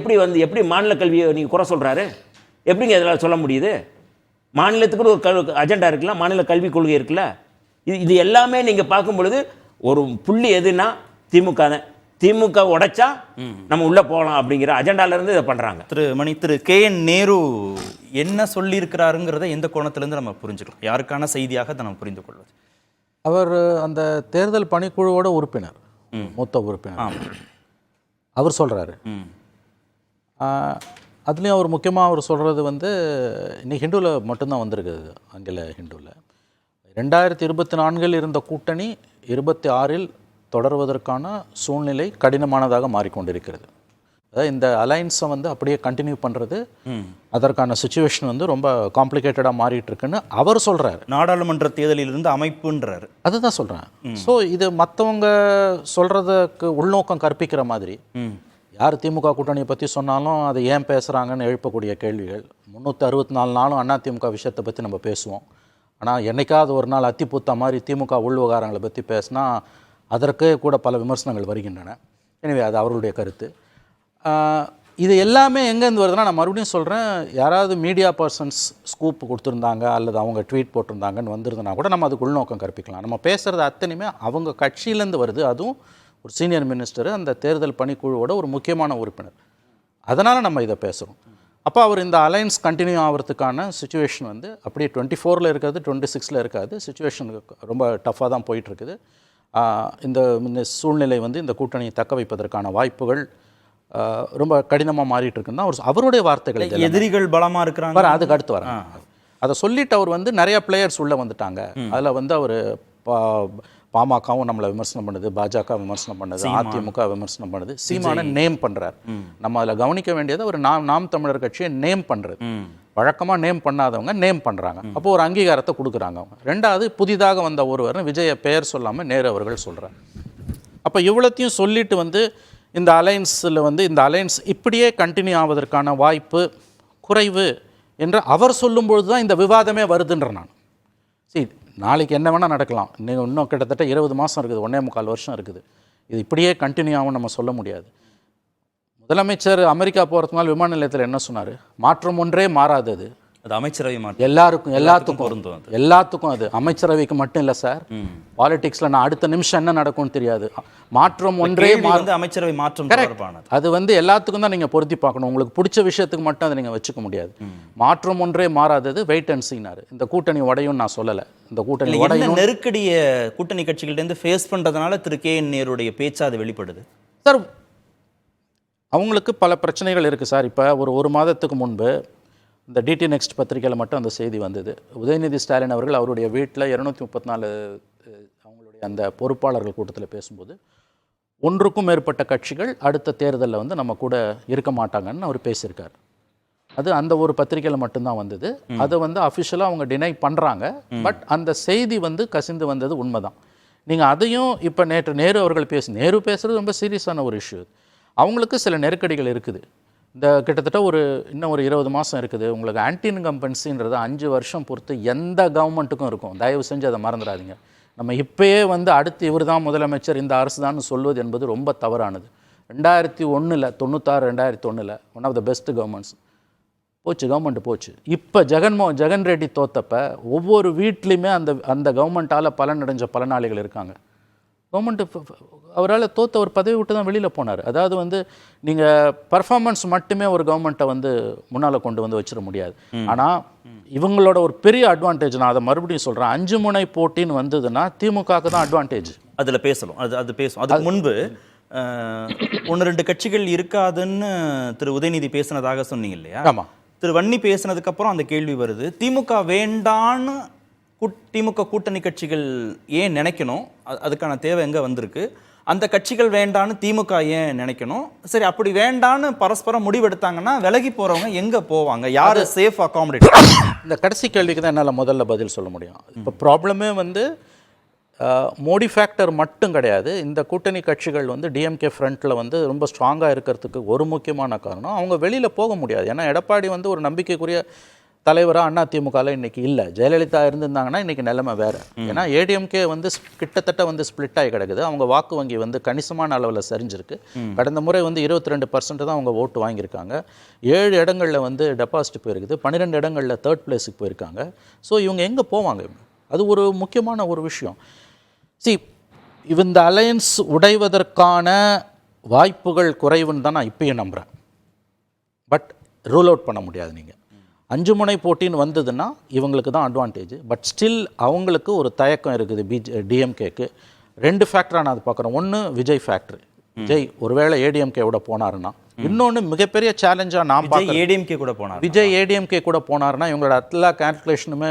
எப்படி மாநில கல்வியை நீங்கள் குறை சொல்கிறாரு? எப்படிங்க இதெல்லாம் சொல்ல முடியுது? மாநிலத்துக்கு ஒரு அஜெண்டா இருக்குல்ல, மாநில கல்விக் கொள்கை இருக்குல்ல. இது எல்லாமே நீங்கள் பார்க்கும் பொழுது ஒரு புள்ளி எதுனா திமுக தான். திமுக உடைச்சா நம்ம உள்ள போகலாம் அப்படிங்கிற அஜெண்டால இருந்து இதை பண்றாங்க. திரு KN நேரு என்ன சொல்லியிருக்கிறாருங்கிறத எந்த கோணத்திலிருந்து நம்ம புரிஞ்சுக்கலாம், யாருக்கான செய்தியாக அதை நம்ம புரிந்து கொள்வது? அவர் அந்த தேர்தல் பணிக்குழுவோட உறுப்பினர், மூத்த உறுப்பினர். அவர் சொல்றாரு. அதுலேயும் அவர் முக்கியமாக அவர் சொல்கிறது வந்து இன்னைக்கு ஹிந்துவில் மட்டும்தான் வந்திருக்குது, ஆங்கில ஹிந்துவில். 2024 இருந்த கூட்டணி 26 தொடர்வதற்கான சூழ்நிலை கடினமானதாக மாறிக்கொண்டிருக்கிறது. அதாவது இந்த அலைன்ஸை வந்து அப்படியே கண்டினியூ பண்ணுறது, அதற்கான சுச்சுவேஷன் வந்து ரொம்ப காம்ப்ளிகேட்டடாக மாறிட்டு இருக்குன்னு அவர் சொல்கிறார். நாடாளுமன்ற தேர்தலில் இருந்து அமைப்புன்றாரு. அதுதான் சொல்கிறேன். ஸோ இது மற்றவங்க சொல்கிறதுக்கு உள்நோக்கம் கற்பிக்கிற மாதிரி, யார் திமுக கூட்டணியை பற்றி சொன்னாலும் அதை ஏன் பேசுகிறாங்கன்னு எழுப்பக்கூடிய கேள்விகள். 364 நாளும் அதிமுக விஷயத்தை பற்றி நம்ம பேசுவோம். ஆனால் என்னைக்காவது ஒரு நாள் அத்திப்பூத்தா மாதிரி திமுக உள்விவகாரங்களை பற்றி பேசினா அதற்கு கூட பல விமர்சனங்கள் வருகின்றன. எனவே அது அவர்களுடைய கருத்து. இது எல்லாமே எங்கேருந்து வருதுன்னா, நான் மறுபடியும் சொல்கிறேன், யாராவது மீடியா பர்சன்ஸ் ஸ்கூப் கொடுத்துருந்தாங்க அல்லது அவங்க ட்வீட் போட்டிருந்தாங்கன்னு வந்திருந்தனா கூட நம்ம அதுக்கு உள்நோக்கம் கற்பிக்கலாம். நம்ம பேசுகிறது அத்தனையுமே அவங்க கட்சியிலேருந்து வருது. அதுவும் ஒரு சீனியர் மினிஸ்டர், அந்த தேர்தல் பணிக்குழுவோட ஒரு முக்கியமான உறுப்பினர். அதனால் நம்ம இதை பேசுகிறோம். அப்போ அவர் இந்த அலைன்ஸ் கண்டினியூ ஆகிறதுக்கான சுச்சுவேஷன் வந்து அப்படியே 24 இருக்காது, 26 இருக்காது. சுச்சுவேஷன் ரொம்ப டஃப்பாக தான் போயிட்டுருக்குது. இந்த சூழ்நிலை வந்து இந்த கூட்டணியை தக்க வைப்பதற்கான வாய்ப்புகள் ரொம்ப கடினமாக மாறிட்டு இருக்குன்னு தான் அவருடைய வார்த்தைகள். எதிரிகள் பலமாக இருக்கிறாங்க, அதுக்கு அடுத்து வரேன். அதை சொல்லிட்டு அவர் வந்து நிறைய பிளேயர்ஸ் உள்ளே வந்துட்டாங்க. அதில் வந்து அவர் பாமகவும் நம்மளை விமர்சனம் பண்ணுது, பாஜக விமர்சனம் பண்ணுது, அதிமுக விமர்சனம் பண்ணுது, சீமானை நேம் பண்ணுறார். நம்ம அதில் கவனிக்க வேண்டியது அவர் நாம் தமிழர் கட்சியை நேம் பண்ணுறது. வழக்கமாக நேம் பண்ணாதவங்க நேம் பண்ணுறாங்க. அப்போ ஒரு அங்கீகாரத்தை கொடுக்குறாங்க அவங்க. ரெண்டாவது, புதிதாக வந்த ஒருவர் விஜயை பெயர் சொல்லாமல் நேரு அவர்கள் சொல்கிறார். அப்போ இவ்வளோத்தையும் சொல்லிட்டு வந்து இந்த அலைன்ஸில் வந்து இந்த அலைன்ஸ் இப்படியே கண்டினியூ ஆவதற்கான வாய்ப்பு குறைவு என்று அவர் சொல்லும்பொழுது தான் இந்த விவாதமே வருதுன்ற நான். சரி, நாளைக்கு என்ன வேணால் நடக்கலாம். இன்னும் கிட்டத்தட்ட 20 மாதம் இருக்குது, 1.25 வருஷம் இருக்குது. இது இப்படியே கண்டினியூ ஆகும் நம்ம சொல்ல முடியாது. முதலமைச்சர் அமெரிக்கா போகிறதுக்கு நாள் விமான நிலையத்தில் என்ன சொன்னார்? மாற்றம் ஒன்றே மாறாதது. அது அமைச்சரவை மாற்றம். எல்லாத்துக்கும் அது அமைச்சரவைக்கு மட்டும் இல்லை சார். பாலிடிக்ஸில் நான் அடுத்த நிமிஷம் என்ன நடக்கும்னு தெரியாது. மாற்றம் ஒன்றே அமைச்சரவை மாற்றம். அது வந்து எல்லாத்துக்கும் தான் நீங்கள் பொருத்தி பார்க்கணும். உங்களுக்கு பிடிச்ச விஷயத்துக்கு மட்டும் அதை நீங்கள் வச்சுக்க முடியாது. மாற்றம் ஒன்றே மாறாதது, வெயிட் அண்ட் சீனாரு. இந்த கூட்டணி உடையும் நான் சொல்லலை. இந்த கூட்டணி உடையும் நெருக்கடியை கூட்டணி கட்சிகள்டேருந்து ஃபேஸ் பண்ணுறதுனால திரு KN நேருடைய பேச்சா அது வெளிப்படுது சார். அவங்களுக்கு பல பிரச்சனைகள் இருக்குது சார். இப்போ ஒரு மாதத்துக்கு முன்பு இந்த டிடி நெக்ஸ்ட் பத்திரிகையில் மட்டும் அந்த செய்தி வந்தது. உதயநிதி ஸ்டாலின் அவர்கள் அவருடைய வீட்டில் 234 அவங்களுடைய அந்த பொறுப்பாளர்கள் கூட்டத்தில் பேசும்போது, 1க்கும் மேற்பட்ட கட்சிகள் அடுத்த தேர்தலில் வந்து நம்ம கூட இருக்க மாட்டாங்கன்னு அவர் பேசியிருக்கார். அது அந்த ஒரு பத்திரிகையில் மட்டும்தான் வந்தது. அதை வந்து அஃபிஷியலாக அவங்க டினை பண்ணுறாங்க. பட் அந்த செய்தி வந்து கசிந்து வந்தது உண்மைதான். நீங்கள் அதையும் இப்போ நேரு அவர்கள் நேரு பேசுகிறது ரொம்ப சீரியஸான ஒரு இஷ்யூ. அவங்களுக்கு சில நெருக்கடிகள் இருக்குது. இந்த கிட்டத்தட்ட இன்னும் ஒரு 20 மாதம் இருக்குது. உங்களுக்கு ஆன்டி இன்கம்பன்சின்றது 5 வருஷம் பொறுத்து எந்த கவர்மெண்ட்டுக்கும் இருக்கும். தயவு செஞ்சு அதை மறந்துடாதீங்க. நம்ம இப்போயே வந்து அடுத்து இவர் தான் முதலமைச்சர், இந்த அரசு தான் சொல்வது என்பது ரொம்ப தவறானது. 2001 2001 one of the best governments government போச்சு. இப்போ ஜெகன் ரெட்டி தோத்தப்ப ஒவ்வொரு வீட்லேயுமே அந்த கவர்மெண்ட்டால் பலனடைஞ்ச பலனாளிகள் இருக்காங்க. கவர்மெண்ட்டு அவரால் ஒரு பதவி விட்டு தான் வெளியில் போனார். அதாவது வந்து நீங்கள் பர்ஃபார்மன்ஸ் மட்டுமே ஒரு கவர்மெண்ட்டை வந்து முன்னால் கொண்டு வந்து வச்சிட முடியாது. ஆனால் இவங்களோட ஒரு பெரிய அட்வான்டேஜ், நான் அதை மறுபடியும் சொல்கிறேன், 5 முனை போட்டின்னு வந்ததுன்னா திமுகவுக்கு தான் அட்வான்டேஜ். அதில் பேசணும், அது பேசும். அதுக்கு முன்பு 1-2 கட்சிகள் இருக்காதுன்னு திரு உதயநிதி பேசினதாக சொன்னீங்க இல்லையா? ஆமாம். திரு வன்னி பேசினதுக்கப்புறம் அந்த கேள்வி வருது, திமுக வேண்டான்னு திமுக கூட்டணி கட்சிகள் ஏன் நினைக்கணும்? அதுக்கான தேவை எங்கே வந்திருக்கு? அந்த கட்சிகள் வேண்டான்னு திமுக ஏன் நினைக்கணும்? சரி, அப்படி வேண்டான்னு பரஸ்பரம் முடிவெடுத்தாங்கன்னா விலகி போகிறவங்க எங்கே போவாங்க? யார் சேஃப் அகாமடேட்? இந்த கடைசி கேள்விக்கு தான் என்னால் முதல்ல பதில் சொல்ல முடியும். இப்போ ப்ராப்ளமே வந்து மோடி ஃபேக்டர் மட்டும் கிடையாது. இந்த கூட்டணி கட்சிகள் வந்து டிஎம்கே ஃப்ரண்ட்டில் வந்து ரொம்ப ஸ்ட்ராங்காக இருக்கிறதுக்கு ஒரு முக்கியமான காரணம், அவங்க வெளியில் போக முடியாது. ஏன்னா எடப்பாடி வந்து ஒரு நம்பிக்கைக்குரிய தலைவராக அதிமுகவில் இன்றைக்கி இல்லை. ஜெயலலிதா இருந்திருந்தாங்கன்னா இன்றைக்கி நிலைமை வேறு. ஏன்னா ஏடிஎம்கே வந்து கிட்டத்தட்ட வந்து ஸ்ப்ளிட் ஆகி கிடக்குது. அவங்க வாக்கு வங்கி வந்து கணிசமான அளவில் சரிஞ்சிருக்கு. கடந்த முறை வந்து 22% தான் அவங்க ஓட்டு வாங்கியிருக்காங்க. 7 இடங்களில் வந்து டெபாசிட் போயிருக்குது. 12 இடங்களில் 3rd பிளேஸுக்கு போயிருக்காங்க. ஸோ இவங்க எங்கே போவாங்க? அது ஒரு முக்கியமான ஒரு விஷயம். இந்த அலையன்ஸ் உடைவதற்கான வாய்ப்புகள் குறைவுன்னு தான் நான் இப்பயும் நம்புகிறேன். பட் ரூல் அவுட் பண்ண முடியாது. நீங்கள் 5 முனை போட்டின்னு வந்ததுன்னா இவங்களுக்கு தான் அட்வான்டேஜ். பட் ஸ்டில் அவங்களுக்கு ஒரு தயக்கம் இருக்குது டிஎம்கேக்கு. 2 ஃபேக்டராக நான் அது பார்க்குறேன். ஒன்று விஜய் ஃபேக்டர். விஜய் ஒருவேளை ஏடிஎம்கேவோட போனாருன்னா, இன்னொன்று மிகப்பெரிய சேலஞ்சாக நான் பார்க்குறேன் ஏடிஎம்கே கூட போனார். விஜய் ஏடிஎம்கே கூட போனாருன்னா இவங்களோட எல்லா கால்குலேஷனுமே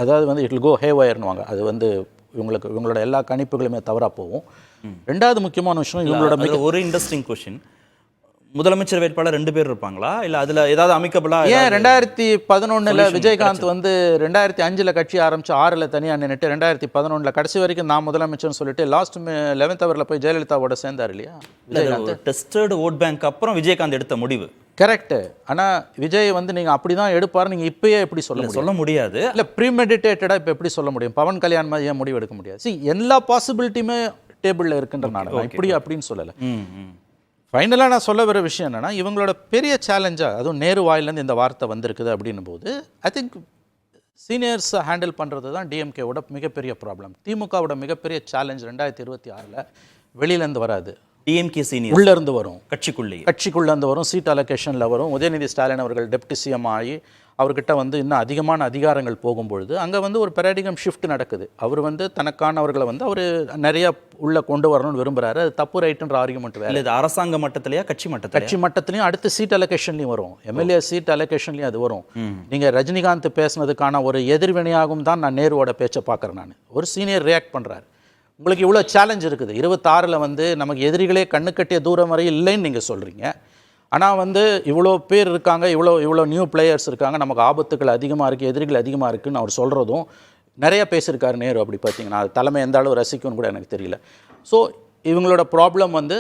அதாவது வந்து இட் வில் கோ ஹே வயர்னுவாங்க. அது வந்து இவங்களோட எல்லா கணிப்புகளுமே தவறாக போகும். 2வது முக்கியமான விஷயம் இவங்களோட ஒரு இன்ட்ரெஸ்டிங் கொஸ்டின், முதலமைச்சர் வேட்பாளர் 2 பேர் இருப்பாங்களா, இல்ல அதுல ஏதாவது அமைக்கபலா? ஏன் 2011 விஜயகாந்த் வந்து 2005 கட்சி ஆரம்பிச்சு 6 தனியா நின்னுட்டு 2011 கடைசி வரைக்கும் நான் முதலமைச்சர்னு சொல்லிட்டு லாஸ்ட் 11th ஹவர்ல போய் ஜெயலலிதாவோட சேர்ந்தார் இல்லையா விஜயகாந்த். டெஸ்டட் ஓட் பேங்க் அப்புறம் விஜயகாந்த் எடுத்த முடிவு கரெக்ட். ஆனா விஜய் வந்து நீங்க அப்படிதான் எடுப்பாரு நீங்க இப்பயே எப்படி சொல்ல முடியாது. இல்ல ப்ரீமெடிடேட்டடா இப்ப எப்படி சொல்ல முடியும்? பவன் கல்யாண் மாதிரி முடிவு எடுக்க முடியாது. எல்லா பாசிபிலிட்டியுமே டேபிள்ல இருக்குன்றனால இப்படி அப்படின்னு சொல்லல. ஃபைனலாக நான் சொல்ல வர விஷயம் என்னென்னா, இவங்களோட பெரிய சேலஞ்சாக, அதுவும் நேரு வாயிலேருந்து இந்த வார்த்தை வந்திருக்குது அப்படின்னும் போது ஐ திங்க் சீனியர்ஸை ஹேண்டில் பண்ணுறது தான் டிஎம்கேவோட மிகப்பெரிய ப்ராப்ளம். திமுகவோட மிகப்பெரிய சேலஞ்ச் 2026 வெளியிலேருந்து வராது, டிஎம்கே சீனியர் உள்ளேருந்து வரும், கட்சிக்குள்ளேருந்து வரும், சீட் அலோகேஷனில் வரும். உதயநிதி ஸ்டாலின் அவர்கள் டெப்டி சிஎம் ஆகி அவர்கிட்ட வந்து இன்னும் அதிகமான அதிகாரங்கள் போகும்பொழுது அங்கே வந்து ஒரு பெராடிகம் ஷிஃப்ட் நடக்குது. அவர் வந்து தனக்கானவர்களை வந்து அவர் நிறைய உள்ளே கொண்டு வரணும்னு விரும்புகிறாரு. அது தப்பு ரைட்டுன்ற ஆர்குமெண்ட் வேறு. இது அரசாங்க மட்டத்திலேயே கட்சி மட்டத்திலையும் அடுத்து சீட் அலோகேஷன்லையும் வரும், எம்எல்ஏ சீட் அலோகேஷன்லையும் அது வரும். நீங்கள் ரஜினிகாந்த் பேசுனதுக்கான ஒரு எதிர்வினையாகவும் தான் நான் நேருவோட பேச்சை பார்க்குறேன். நான் ஒரு சீனியர் ரியாக்ட் பண்ணுறாரு. உங்களுக்கு இவ்வளோ சேலஞ்ச் இருக்குது, 26 வந்து நமக்கு எதிரிகளே கண்ணு கட்டிய தூரம் வரை இல்லைன்னு நீங்கள் சொல்கிறீங்க. ஆனால் வந்து இவ்வளோ பேர் இருக்காங்க, இவ்வளோ நியூ பிளேயர்ஸ் இருக்காங்க, நமக்கு ஆபத்துகள் அதிகமாக இருக்குது, எதிரிகள் அதிகமாக இருக்குதுன்னு அவர் சொல்கிறதும் நிறைய பேசியிருக்காரு நேரு. அப்படி பார்த்தீங்கன்னா அது தலைமை எந்த அளவு ரசிக்கும்னு கூட எனக்கு தெரியல. ஸோ இவங்களோட ப்ராப்ளம் வந்து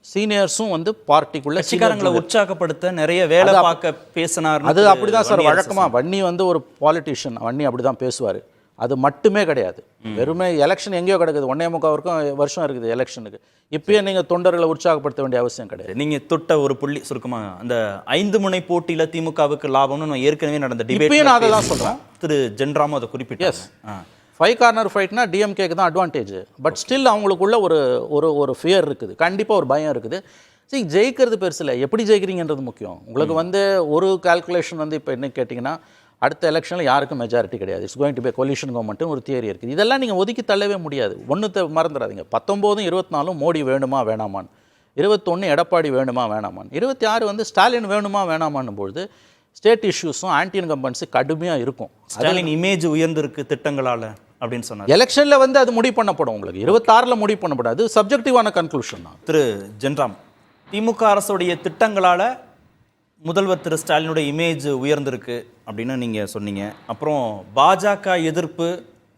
சீனியர்ஸும் வந்து பார்ட்டிக்குள்ள கட்சிக்காரங்களை உற்சாகப்படுத்த நிறைய வேலை பார்க்க பேசினார். அது அப்படி தான் சார் வழக்கமாக. வன்னி வந்து ஒரு பாலிட்டிஷியன், வன்னி அப்படி தான் பேசுவார். அது மட்டுமே கிடையாது. வெறுமே எலெக்ஷன் எங்கேயோ கிடக்குது, 1.25 வருஷம் இருக்குது எலெக்ஷனுக்கு. இப்பயே நீங்கள் தொண்டர்களை உற்சாகப்படுத்த வேண்டிய அவசியம் கிடையாது. நீங்கள் தொட்ட ஒரு புள்ளி சுருக்கமாக, அந்த 5 முனை போட்டியில் திமுகவுக்கு லாபம்னு நான் ஏற்கனவே நடந்த டிபேட் நான் அதை தான் சொல்கிறேன். திரு ஜென்ராமும் அதை குறிப்பிட்டார். 5 கார்னர் ஃபைட்னா டிஎம்கேக்கு தான் அட்வான்டேஜ். பட் ஸ்டில் அவங்களுக்குள்ள ஒரு ஃபியர் இருக்குது, கண்டிப்பாக ஒரு பயம் இருக்குது. ஜெயிக்கிறது பெருசு இல்லை, எப்படி ஜெயிக்கிறீங்கன்றது முக்கியம். உங்களுக்கு வந்து ஒரு கால்குலேஷன் வந்து இப்போ என்ன கேட்டிங்கன்னா, அடுத்த எலெக்ஷனில் யாருக்கும் மெஜாரிட்டி கிடையாது, it's going to be coalition கவர்மெண்ட்னு ஒரு தியரி இருக்குது. இதெல்லாம் நீங்கள் ஒதுக்கி தள்ளவே முடியாது. ஒன்று மறந்துடாதீங்க, 19, 24 மோடி வேணுமா வேணாமான்னு, 21 எடப்பாடி வேணுமா வேணாமான்னு, 26 வந்து ஸ்டாலின் வேணுமா வேணாமான்னும் பொழுது ஸ்டேட் இஷ்யூஸும் ஆன்டி இன்கம்பன்சி கடுமையாக இருக்கும். ஸ்டாலின் இமேஜ் உயர்ந்திருக்கு திட்டங்களால் அப்படின்னு சொன்னார். எலெக்ஷனில் வந்து அது முடிவு பண்ணப்படும், உங்களுக்கு 26 முடிவு பண்ணப்படாது, சப்ஜெக்டிவான கன்க்ளூஷன் தான். திரு ஜென்ராம், திமுக அரசுடைய திட்டங்களால் முதல்வர் திரு ஸ்டாலினுடைய இமேஜ் உயர்ந்திருக்கு அப்படின்னு நீங்கள் சொன்னீங்க. அப்புறம் பாஜக எதிர்ப்பு,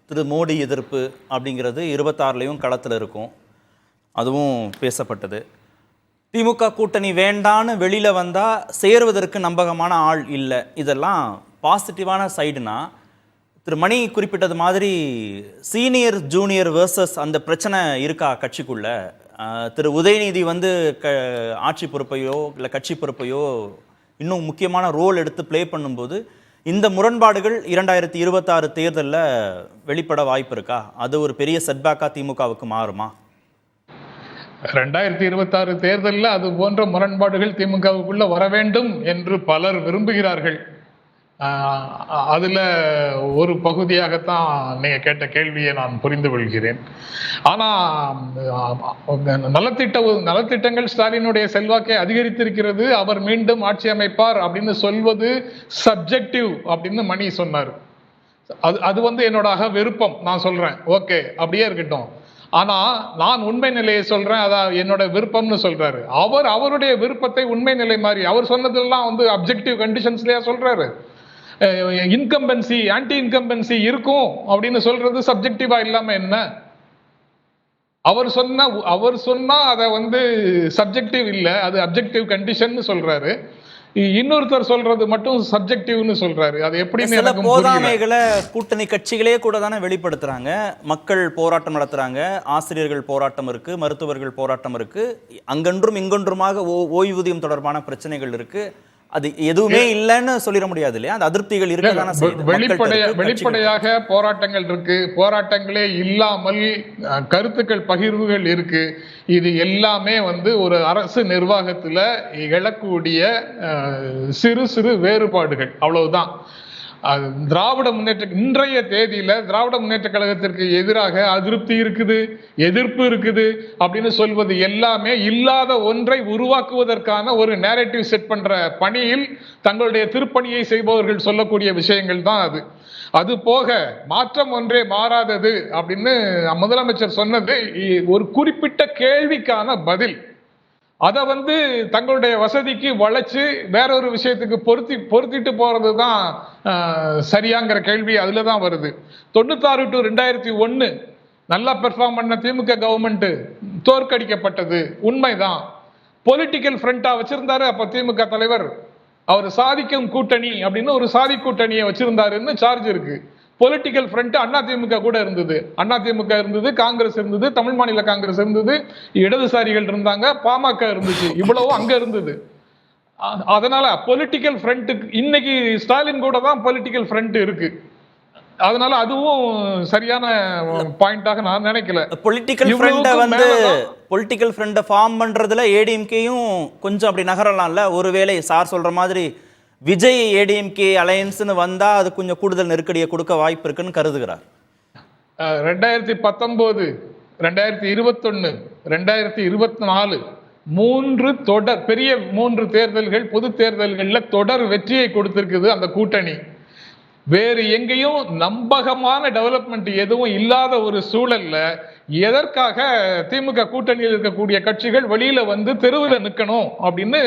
திரு மோடி எதிர்ப்பு அப்படிங்கிறது 26லையும் களத்தில் இருக்கும், அதுவும் பேசப்பட்டது. திமுக கூட்டணி வேண்டான்னு வெளியில் வந்தால் சேருவதற்கு நம்பகமான ஆள் இல்லை, இதெல்லாம் பாசிட்டிவான சைடுனா, திரு மணி குறிப்பிட்டது மாதிரி சீனியர் ஜூனியர் வேர்சஸ் அந்த பிரச்சனை இருக்கா கட்சிக்குள்ள? திரு உதயநிதி வந்து ஆட்சி பொறுப்பையோ இல்லை கட்சி பொறுப்பையோ இன்னும் முக்கியமான ரோல் எடுத்து ப்ளே பண்ணும்போது இந்த முரண்பாடுகள் 2026 தேர்தலில் வெளிப்பட வாய்ப்பு இருக்கா? அது ஒரு பெரிய செட்பேக்காக திமுகவுக்கு மாறுமா? 2026 தேர்தலில் அது போன்ற முரண்பாடுகள் திமுகவுக்குள்ள வர வேண்டும் என்று பலர் விரும்புகிறார்கள். அதில் ஒரு பகுதியாகத்தான் நீங்கள் கேட்ட கேள்வியை நான் புரிந்து கொள்கிறேன். ஆனால் நலத்திட்டங்கள் ஸ்டாலினுடைய செல்வாக்கை அதிகரித்திருக்கிறது, அவர் மீண்டும் ஆட்சி அமைப்பார் அப்படின்னு சொல்வது சப்ஜெக்டிவ் அப்படின்னு மணி சொன்னார். அது வந்து என்னோட விருப்பம், நான் சொல்கிறேன், ஓகே அப்படியே இருக்கட்டும். ஆனால் நான் உண்மை நிலையை சொல்கிறேன், அதான் என்னோட விருப்பம்னு சொல்கிறாரு. அவருடைய விருப்பத்தை உண்மை நிலை மாதிரி அவர் சொன்னதெல்லாம் வந்து அப்ஜெக்டிவ் கண்டிஷன்ஸ்லேயே சொல்கிறாரு. இன்கம்பன்சி ஆன்டி இன்கம்பன்சி இருக்கும் அப்படின்னு சொல்றது சப்ஜெக்டிவா இல்லாம என்ன? அவர் சொன்னா அதை வந்து சப்ஜெக்டிவ் இல்ல, அது அப்ஜெக்டிவ் கண்டிஷன் சொல்றாரு. இன்னொருத்தர் சொல்றது மட்டும் சப்ஜெக்டிவ்னு சொல்றாரு. அது எப்படி? சில போதாமைகளை கூட்டணி கட்சிகளே கூட தானே வெளிப்படுத்துறாங்க. மக்கள் போராட்டம் நடத்துறாங்க, ஆசிரியர்கள் போராட்டம் இருக்கு, மருத்துவர்கள் போராட்டம் இருக்கு, அங்கொன்றும் இங்கொன்றுமாக ஓய்வூதியம் தொடர்பான பிரச்சனைகள் இருக்கு. அது எதுவுமே இல்லைன்னு சொல்லிட முடியாது இல்லையா? அந்த அதிருப்திகள் இருக்கதான வெளிப்படையாக போராட்டங்கள் இருக்கு, போராட்டங்களே இல்லாமல் கருத்துக்கள் பகிர்வுகள் இருக்கு. இது எல்லாமே ஒரு அரசு நிர்வாகத்துல எழக்கூடிய சிறு சிறு வேறுபாடுகள், அவ்வளவுதான். திராவிட முன்னேற்ற இன்றைய தேதியில திராவிட முன்னேற்ற கழகத்திற்கு எதிராக அதிருப்தி இருக்குது, எதிர்ப்பு இருக்குது அப்படின்னு சொல்வது எல்லாமே இல்லாத ஒன்றை உருவாக்குவதற்கான ஒரு நேரேட்டிவ் செட் பண்ற பணியில் தங்களுடைய திருப்பணியை செய்பவர்கள் சொல்லக்கூடிய விஷயங்கள் தான் அது. அது போக மாற்றம் ஒன்றே மாறாதது அப்படின்னு முதலமைச்சர் சொன்னது ஒரு குறிப்பிட்ட கேள்விக்கான பதில். அதை தங்களுடைய வசதிக்கு வளைச்சு வேற ஒரு விஷயத்துக்கு பொருத்திட்டு போறது தான் சரியாங்கிற கேள்வி அதுல தான் வருது. 96 to 2001 நல்லா பெர்ஃபார்ம் பண்ண திமுக கவர்மெண்ட் தோற்கடிக்கப்பட்டது உண்மைதான். பொலிட்டிக்கல் ஃப்ரண்டா வச்சிருந்தாரு அப்ப திமுக தலைவர். அவர் சாதிக்கும் கூட்டணி அப்படின்னு ஒரு சாதி கூட்டணியை வச்சிருந்தாருன்னு சார்ஜ் இருக்கு. பொலிட்டிக்கல் ஃப்ரண்ட் அதிமுக கூட இருந்தது, அதிமுக இருந்தது, காங்கிரஸ் இருந்தது, தமிழ் மாநில காங்கிரஸ் இருந்தது, இடதுசாரிகள் இருந்தாங்க, பாமக இருந்துச்சு, இவ்வளவும் அங்க இருந்தது. அதனால பொலிட்டிக்கல் ஃப்ரண்ட் இன்னைக்கு ஸ்டாலின் கூட தான் பொலிட்டிக்கல் ஃப்ரண்ட் இருக்கு. அதனால அதுவும் சரியான பாயிண்டாக நான் நினைக்கல. பொலிட்டிக்கல் ஃப்ரண்ட ஃபார்ம் பண்றதுல ஏடிஎம்கேயும் கொஞ்சம் அப்படி நகரலாம்ல. ஒருவேளை சார் சொல்ற மாதிரி விஜய் ஏடிஎம்கே அலையன்ஸ்னு வந்தா அது கொஞ்சம் கூடுதல் நெருக்கடியை கொடுக்க வாய்ப்பு இருக்குன்னு கருதுகிறார். 2019, 2021, 2024 பெரிய 3 தேர்தல்கள், பொது தேர்தல்கள்ல தொடர் வெற்றியை கொடுத்திருக்குது அந்த கூட்டணி. வேறு எங்கேயும் நம்பகமான டெவலப்மெண்ட் எதுவும் இல்லாத ஒரு சூழல்ல எதற்காக திமுக கூட்டணியில் இருக்கக்கூடிய கட்சிகள் வெளியில தெருவில் நிற்கணும் அப்படின்னு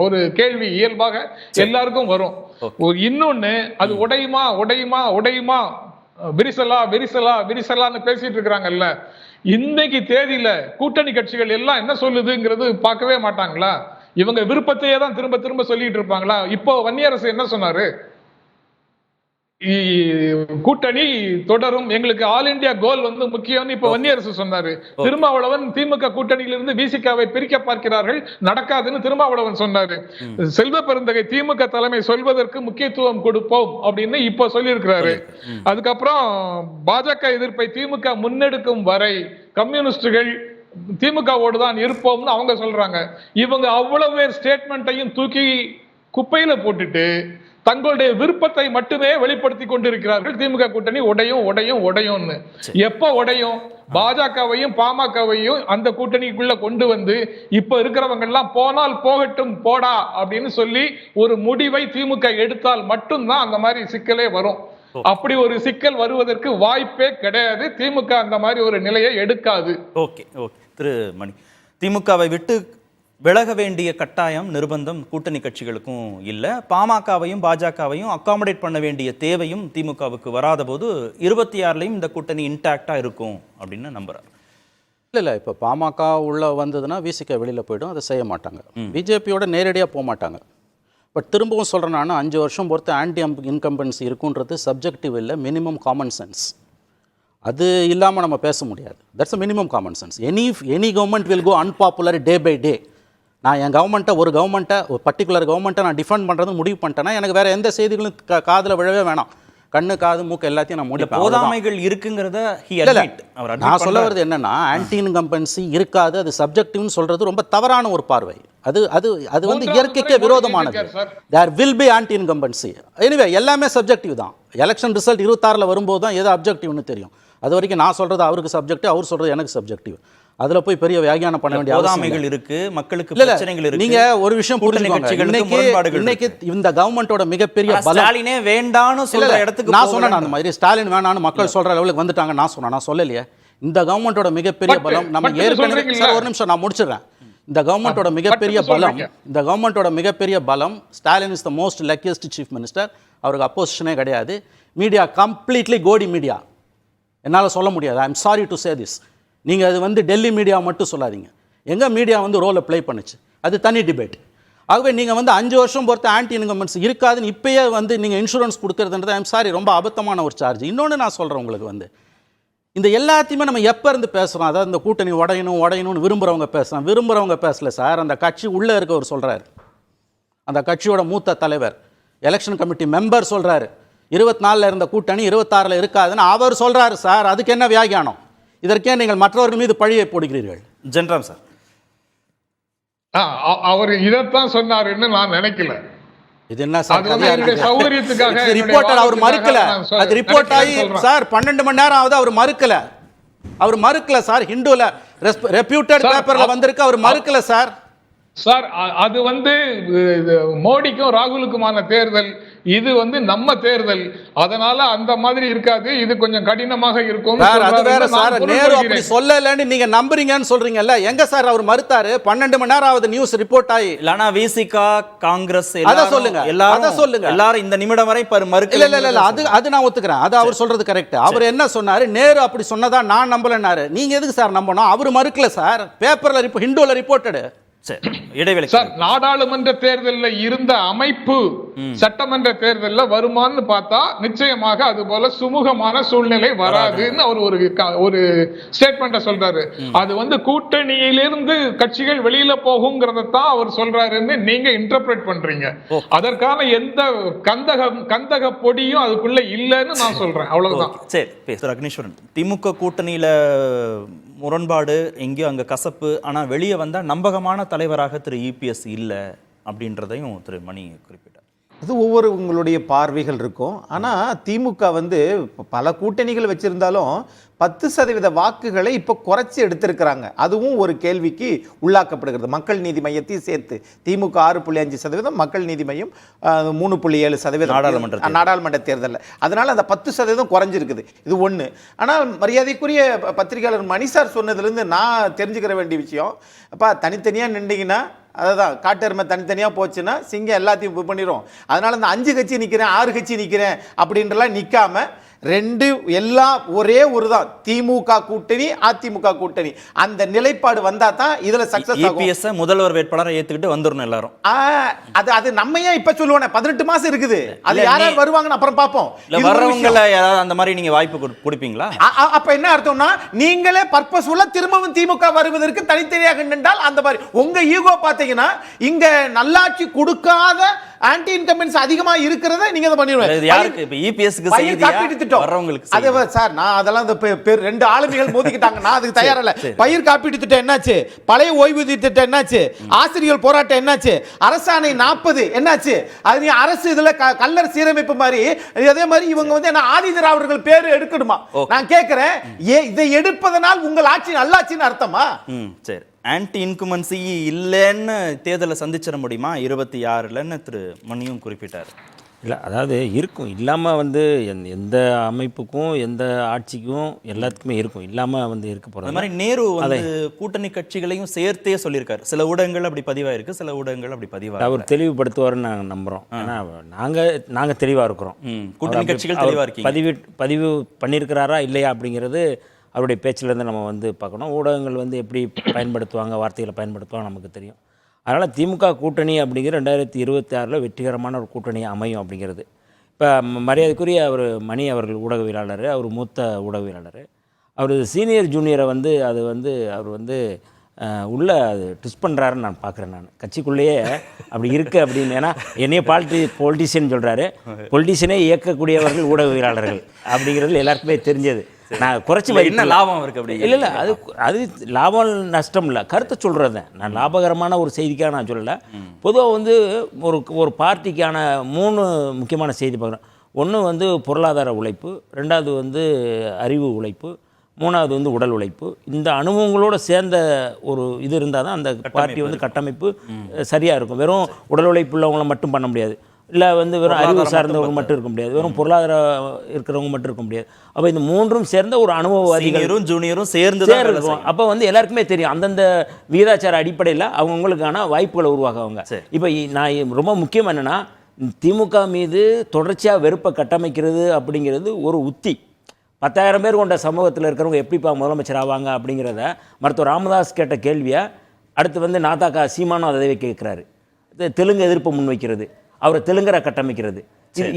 ஒரு கேள்வி இயல்பாக எல்லாருக்கும் வரும். இன்னொன்னு, அது உடையுமா உடையுமா உடையுமா விரிசலா விரிசலா விரிசலான்னு பேசிட்டு இருக்கிறாங்கல்ல. இன்னைக்கு தேதியில கூட்டணி கட்சிகள் எல்லாம் என்ன சொல்லுதுங்கிறது பார்க்கவே மாட்டாங்களா? இவங்க விருப்பத்தையே தான் திரும்ப திரும்ப சொல்லிட்டு இருப்பாங்களா? இப்போ வன்னியரசு என்ன சொன்னாரு? கூட்டணி தொடரும், எங்களுக்கு ஆல் இந்தியா கோல் முக்கியம்னு இப்ப வன்னியரசு சொன்னாரு. திருமாவளவன் திமுக கூட்டணியிலிருந்து விசிகாவை பிரிக்க பார்க்கிறார்கள், நடக்காதுன்னு திருமாவளவன் சொன்னாரு. செல்வ பெருந்தகை திமுக தலைமை சொல்வதற்கு முக்கியத்துவம் கொடுப்போம் அப்படின்னு இப்ப சொல்லியிருக்கிறாரு. அதுக்கப்புறம் பாஜக எதிர்ப்பை திமுக முன்னெடுக்கும் வரை கம்யூனிஸ்டுகள் திமுகவோடு தான் இருப்போம்னு அவங்க சொல்றாங்க. இவங்க அவ்வளவு ஸ்டேட்மெண்ட்டையும் தூக்கி குப்பையில போட்டுட்டு தங்களுடைய விருப்பத்தை மட்டுமே வெளிப்படுத்தி கொண்டிருக்கிறார்கள். திமுக கூட்டணி உடையும் உடையும் உடையும்னு. எப்ப உடையும்? பாஜகவையும் பாமகவையும் அந்த கூட்டணிக்குள்ள கொண்டு இப்ப இருக்கிறவங்க எல்லாம் போனால் போகட்டும் போடா அப்படின்னு சொல்லி ஒரு முடிவை திமுக எடுத்தால் மட்டும்தான் அந்த மாதிரி சிக்கலே வரும். அப்படி ஒரு சிக்கல் வருவதற்கு வாய்ப்பே கிடையாது. திமுக அந்த மாதிரி ஒரு நிலையை எடுக்காது. ஓகே ஓகே திரு மணி, திமுகவை விட்டு விலக வேண்டிய கட்டாயம் நிர்பந்தம் கூட்டணி கட்சிகளுக்கும் இல்லை, பாமகவையும் பாஜகவையும் அகாமடேட் பண்ண வேண்டிய தேவையும் திமுகவுக்கு வராத போது 26லயும் இந்த கூட்டணி இன்டாக்டா இருக்கும் அப்படின்னு நம்புறாரு. இல்லை இப்போ பாமக உள்ள வந்ததுன்னா விசிக வெளியில் போய்டும், அதை செய்ய மாட்டாங்க. பிஜேபியோட நேரடியாக போக மாட்டாங்க. பட் திரும்பவும் சொல்கிறேன், நான் 5 வருஷம் பொறுத்து ஆன்டி இன்கம்பன்சி இருக்குன்றது சப்ஜெக்டிவ் இல்லை, மினிமம் காமன் சென்ஸ். அது இல்லாமல் நம்ம பேச முடியாது. That's a minimum common sense. Any government will go unpopular day by day. நான் என் கவர்மெண்ட்டை ஒரு பர்டிகுலர் கவர்மெண்ட்டை நான் டிஃபெண்ட் பண்ணுறது முடிவு பண்ணிட்டேன்னா எனக்கு வேறு எந்த செய்திகளும் காதில் விழவே வேணாம். கண்ணு காது மூக்கு எல்லாத்தையும் நான் முடிப்பேன். போதாமைகள் இருக்குங்கிறத நான் சொல்ல வருது என்னன்னா, ஆன்டி இன்கம்பன்சி இருக்காது, அது சப்ஜெக்டிவ்னு சொல்றது ரொம்ப தவறான ஒரு பார்வை. அது அது அது இயற்கைக்கே விரோதமானது. There will be anti incumbency. Anyway எல்லாமே சப்ஜெக்டிவ் தான். எலெக்ஷன் ரிசல்ட் 26 வரும்போது தான் எது அப்ஜெக்டிவ்னு தெரியும். அது வரைக்கும் நான் சொல்றது அவருக்கு சப்ஜெக்டிவ், அவர் சொல்றது எனக்கு சப்ஜெக்டிவ். அதுல போய் பெரிய வியாக்கியானம் பண்ண வேண்டிய போதாமைகள் இருக்கு, மக்களுக்கு பிரச்சனைகள் இருக்கு. நீங்க ஒரு விஷயம் புரிஞ்சுக்கோங்க. இன்னைக்கு இந்த கவர்மெண்டோட மிகப்பெரிய பலம் ஸ்டாலினே வேண்டான்னு சொல்ற இடத்துக்கு நான் சொன்னேன். அந்த மாதிரி ஸ்டாலின் வேணான்னு மக்கள் சொல்ற லெவலுக்கு வந்துட்டாங்க நான் சொல்லலையே. இந்த கவர்மெண்டோட மிகப்பெரிய பலம் நம்ம ஏற்கனவே ஒரு நிமிஷம் நான் முடிச்சிடுறேன். இந்த கவர்மெண்டோட மிகப்பெரிய பலம் Stalin is the most luckiest chief minister. அவருக்கு அப்போசிஷனே கிடையாது. மீடியா கம்ப்ளீட்லி கோடி மீடியா. என்னால் சொல்ல முடியாது. I am sorry to say this. நீங்கள் அது டெல்லி மீடியா மட்டும் சொல்லாதீங்க. எங்கள் மீடியா ரோலை ப்ளே பண்ணுச்சு, அது தனி டிபேட். ஆகவே நீங்கள் 5 வருஷம் பொறுத்த ஆன்டி இன்கம்பன்சி இருக்காதுன்னு இப்போயே நீங்கள் இன்சூரன்ஸ் கொடுக்குறதுன்றது ஐம் சாரி ரொம்ப அபத்தமான ஒரு சார்ஜ். இன்னொன்று நான் சொல்கிறேன் உங்களுக்கு, இந்த எல்லாத்தையுமே நம்ம எப்போ இருந்து பேசுகிறோம், அதாவது இந்த கூட்டணி உடையணும்னு விரும்புகிறவங்க பேசலாம். விரும்புகிறவங்க பேசல சார், அந்த கட்சி உள்ளே இருக்கவர் சொல்கிறாரு. அந்த கட்சியோட மூத்த தலைவர் எலெக்ஷன் கமிட்டி மெம்பர் சொல்கிறாரு 24 இருந்த கூட்டணி 26 இருக்காதுன்னு அவர் சொல்கிறாரு சார். அதுக்கு என்ன வியாகியானம்? இதற்கே நீங்கள் மற்றவர்கள் மீது பழியை போடுகிறீர்கள்? ஜென்ராம் சார். அவர் இதைத்தான் சொன்னாருன்னு நான் நினைக்கல. இது என்ன சார்? சௌகரியத்துக்காக ரிப்போர்ட்டர் அவர் மறுக்கல. அது ரிப்போர்ட் ஆகி சார் 12 மணி நேரம் ஆகுது, அவர் மறுக்கல. அவர் மறுக்கல சார். ஹிந்துல ரெப்யூட்டட் பேப்பர்ல வந்திருக்கு, அவர் மறுக்கல சார். சார் அது மோடிக்கும் ராகுலுக்குமான தேர்தல், இது நம்ம தேர்தல், அதனால அந்த மாதிரி இருக்காது, இது கொஞ்சம் கடினமாக இருக்கும். அது வேற சார். நேரு அப்படி சொல்லலன்னு நீங்க நம்புறீங்கன்னு சொல்றீங்கல்ல, எங்க சார் அவர் மறுத்தாரு? 12 மணி நேரம் ஆகுது நியூஸ் ரிப்போர்ட் ஆகி. இல்லனா விசிகா காங்கிரஸ் அத சொல்லுங்க, அத சொல்லுங்க. எல்லாரும் இந்த நிமிடம் வரை மறுக்கல. இல்ல அது நான் ஒத்துக்கிறேன். அது அவர் சொல்றது கரெக்ட். அவர் என்ன சொன்னாரு? நேரு அப்படி சொன்னதா நான் நம்பலன்னாரு. நீங்க எதுக்கு சார் நம்பணும்? அவர் மறுக்கல சார். பேப்பர்ல ஹிந்துல ரிப்போர்ட்டட். சார் நாடாளுமன்ற தேர்தலில் இருந்த அமைப்பு சட்டமன்ற தேர்தலில் வருமானு பார்த்தா நிச்சயமாக அது போல சுமூகமான சூழ்நிலை வராதுன்னு அவர் ஒரு ஸ்டேட்மெண்ட்டை சொல்றாரு. அது கூட்டணியிலிருந்து கட்சிகள் வெளியில போகுங்கிறத தான் அவர் சொல்றாருன்னு நீங்க இன்டர்பிரேட் பண்றீங்க. அதற்கான எந்த கந்தக பொடியும் அதுக்குள்ள இல்லைன்னு நான் சொல்றேன். அவ்வளவுதான். சரி அக்னீஸ்வரன், திமுக கூட்டணியில முரண்பாடு எங்கேயோ அங்கே கசப்பு, ஆனால் வெளியே வந்தால் நம்பகமான தலைவராக திரு இபிஎஸ் இல்லை அப்படின்றதையும் திரு மணி குறிப்பிட்டார். அது ஒவ்வொரு உங்களுடைய பார்வைகள் இருக்கும். ஆனால் திமுக பல கூட்டணிகள் வச்சிருந்தாலும் 10% வாக்குகளை இப்போ குறைச்சி எடுத்திருக்கிறாங்க. அதுவும் ஒரு கேள்விக்கு உள்ளாக்கப்படுகிறது. மக்கள் நீதி மையத்தையும் சேர்த்து திமுக 6.5%, மக்கள் நீதி மையம் 3.7% நாடாளுமன்ற தேர்தலில். அதனால் அந்த 10% குறைஞ்சிருக்குது. இது ஒன்று. ஆனால் மரியாதைக்குரிய பத்திரிகையாளர் மணி சார் சொன்னதுலேருந்து நான் தெரிஞ்சுக்கிற வேண்டிய விஷயம், அப்பா தனித்தனியாக நின்றீங்கன்னா, அதுதான் காட்டெருமை தனித்தனியாக போச்சுன்னா சிங்கம் எல்லாத்தையும் இது பண்ணிடும். அதனால் அந்த 5 கட்சி நிற்கிறேன் 6 கட்சி நிற்கிறேன் அப்படின்றலாம் நிற்காம எல்லாம் ஒரே ஒரு தான், திமுக கூட்டணி அதிமுக கூட்டணி. அந்த நிலைப்பாடு வந்தா தான் இதுல சக்சஸ் ஆகும். முதல்வர் வேட்பாளரை ஏத்துக்கிட்டு வந்துடணும் எல்லாரும். அது நம்ம ஏன் இப்ப சொல்லுவோம்? 18 மாசம் இருக்குது. அது யார் வருவாங்கன்னு அப்புறம் பார்ப்போம். வர்றவங்கள யாராவது அந்த மாதிரி நீங்க வாய்ப்பு கொடுப்பீங்களா? அப்ப என்ன அர்த்தம்னா, நீங்களே பர்பஸ்ஃபுல்லா திரும்பவும் திமுக வருவதற்கு தனித்தனியாக நின்றால் அந்த மாதிரி உங்க ஈகோ பாத்தீங்கன்னா, இங்க நல்லாட்சி கொடுக்காத ஆன்டி இன்கம்பன்ஸ் அதிகமா இருக்கிறத நீங்க அதை பண்ணிடுவீங்க. யாருக்கு? இப்ப இபிஎஸ்க்கு செய்தியா வரவங்களுக்கு? அது சார், நான் அதெல்லாம் ரெண்டு ஆளுமைகள் மோதிக்கிட்டாங்க, நான் அதுக்கு தயாரா இல்ல. பயிர் காப்பீட்டு திட்டம் என்னாச்சு? பழைய ஓய்வூதிய திட்டம் என்னாச்சு? ஆசிரியர் போராட்டம் என்னாச்சு? அரசாணை 40 என்னாச்சு? அது நீ அரசு இதுல கல்லர் சீரமைப்பு மாதிரி, அதே மாதிரி இவங்க என்ன ஆதி திராவிடர்கள் பேரு எடுக்கணுமா? நான் கேட்கிறேன், இதை எடுப்பதனால் உங்கள் ஆட்சி நல்லாட்சின்னு அர்த்தமா? சரி, ஆன்டி இன்குமன்சி இல்லைன்னு தேர்தலை சந்திச்சிட முடியுமா 26லன்னு திரு மணியும் குறிப்பிட்டார். இல்லை, அதாவது இருக்கும். இல்லாமல் எந்த அமைப்புக்கும் எந்த ஆட்சிக்கும் எல்லாத்துக்குமே இருக்கும். இல்லாமல் இருக்க போகிறது. அது மாதிரி நேரு கூட்டணி கட்சிகளையும் சேர்த்தே சொல்லியிருக்காரு. சில ஊடகங்கள் அப்படி பதிவாயிருக்கு, சில ஊடகங்கள் அப்படி பதிவாக அவர் தெளிவுபடுத்துவார்னு நாங்கள் நம்புகிறோம். ஏன்னா நாங்கள் தெளிவாக இருக்கிறோம். கூட்டணி கட்சிகள் தெளிவாக இருக்கீங்க. பதிவு பண்ணியிருக்கிறாரா இல்லையா அப்படிங்கிறது அவருடைய பேச்சிலேருந்து நம்ம பார்க்கணும். ஊடகங்கள் எப்படி பயன்படுத்துவாங்க, வார்த்தைகளை பயன்படுத்துவாங்க நமக்கு தெரியும். அதனால் திமுக கூட்டணி அப்படிங்கிற 2026 வெற்றிகரமான ஒரு கூட்டணி அமையும் அப்படிங்கிறது. இப்போ மரியாதைக்குரிய அவர் மணி அவர்கள் ஊடகவியலாளர், அவர் மூத்த ஊடகவியலாளர். அவர் சீனியர் ஜூனியரை அது அவர் உள்ளே அது ட்விஸ்ட் பண்ணுறாருன்னு நான் பார்க்குறேன். நான் கட்சிக்குள்ளேயே அப்படி இருக்குது அப்படின்னு. ஏன்னா என்னையே பொலிட்டிஷியன் சொல்கிறாரு. பொலிட்டிஷியனே இயக்கக்கூடியவர்கள் ஊடகவியலாளர்கள் அப்படிங்கிறது எல்லாருக்குமே தெரிஞ்சது. நான் குறைச்சி என்ன லாபம் இருக்கு அப்படி? இல்லை அது லாபம் நஷ்டம் இல்லை, கருத்தை சொல்கிறது. நான் லாபகரமான ஒரு செய்திக்காக நான் சொல்லலை. பொதுவாக ஒரு பார்ட்டிக்கான 3 முக்கியமான செய்தி பார்க்குறேன். ஒன்று பொருளாதார உழைப்பு, 2வது அறிவு உழைப்பு, 3வது உடல் உழைப்பு. இந்த அனுபவங்களோடு சேர்ந்த ஒரு இது இருந்தால் தான் அந்த பார்ட்டி கட்டமைப்பு சரியாக இருக்கும். வெறும் உடல் உழைப்பு உள்ளவங்களை மட்டும் பண்ண முடியாது, இல்லை வெறும் அறிவு சார்ந்தவங்க மட்டும் இருக்க முடியாது, வெறும் பொருளாதாரம் இருக்கிறவங்க மட்டும் இருக்க முடியாது. அப்போ இந்த 3ம் சேர்ந்த ஒரு அனுபவவாதிகளும் ஜூனியரும் சேர்ந்து இருக்கும். அப்போ எல்லாருக்குமே தெரியும் அந்தந்த விகிதாச்சார அடிப்படையில் அவங்களுக்கான வாய்ப்புகளை உருவாக்குவாங்க. இப்போ நான் ரொம்ப முக்கியம் என்னென்னா, திமுக மீது தொடர்ச்சியாக வெறுப்பை கட்டமைக்கிறது அப்படிங்கிறது ஒரு உத்தி. 10,000 பேர் கொண்ட சமூகத்தில் இருக்கிறவங்க எப்படிப்பா முதலமைச்சர் ஆவாங்க அப்படிங்கிறத மருத்துவர் ராமதாஸ் கேட்ட கேள்வியை அடுத்து நாதாக்கா சீமானும் அதை கேட்குறாரு. தெலுங்கு எதிர்ப்பு முன்வைக்கிறது, அவரை தெலுங்கரை கட்டமைக்கிறது.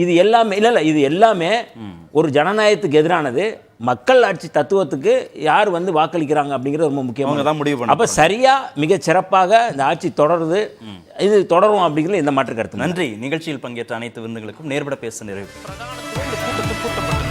இது எல்லாமே இல்லை இது எல்லாமே ஒரு ஜனநாயகத்துக்கு எதிரானது. மக்கள் ஆட்சி தத்துவத்துக்கு யார் வந்து வாக்களிக்கிறாங்க அப்படிங்கிறது ரொம்ப அவங்க தான் முடிவு முக்கியம். பண்ண அப்போ சரியா மிக சிறப்பாக இந்த ஆட்சி தொடருது, இது தொடரும் அப்படிங்கிறது எந்த மாற்று கருத்து. நன்றி. நிகழ்ச்சியில் பங்கேற்ற அனைத்து விருந்துகளுக்கும் நேர்பட பேச நிறைவு. பிரகாணத்திலே இந்த கூட்டத்தில் கூட்டப்பட்டது.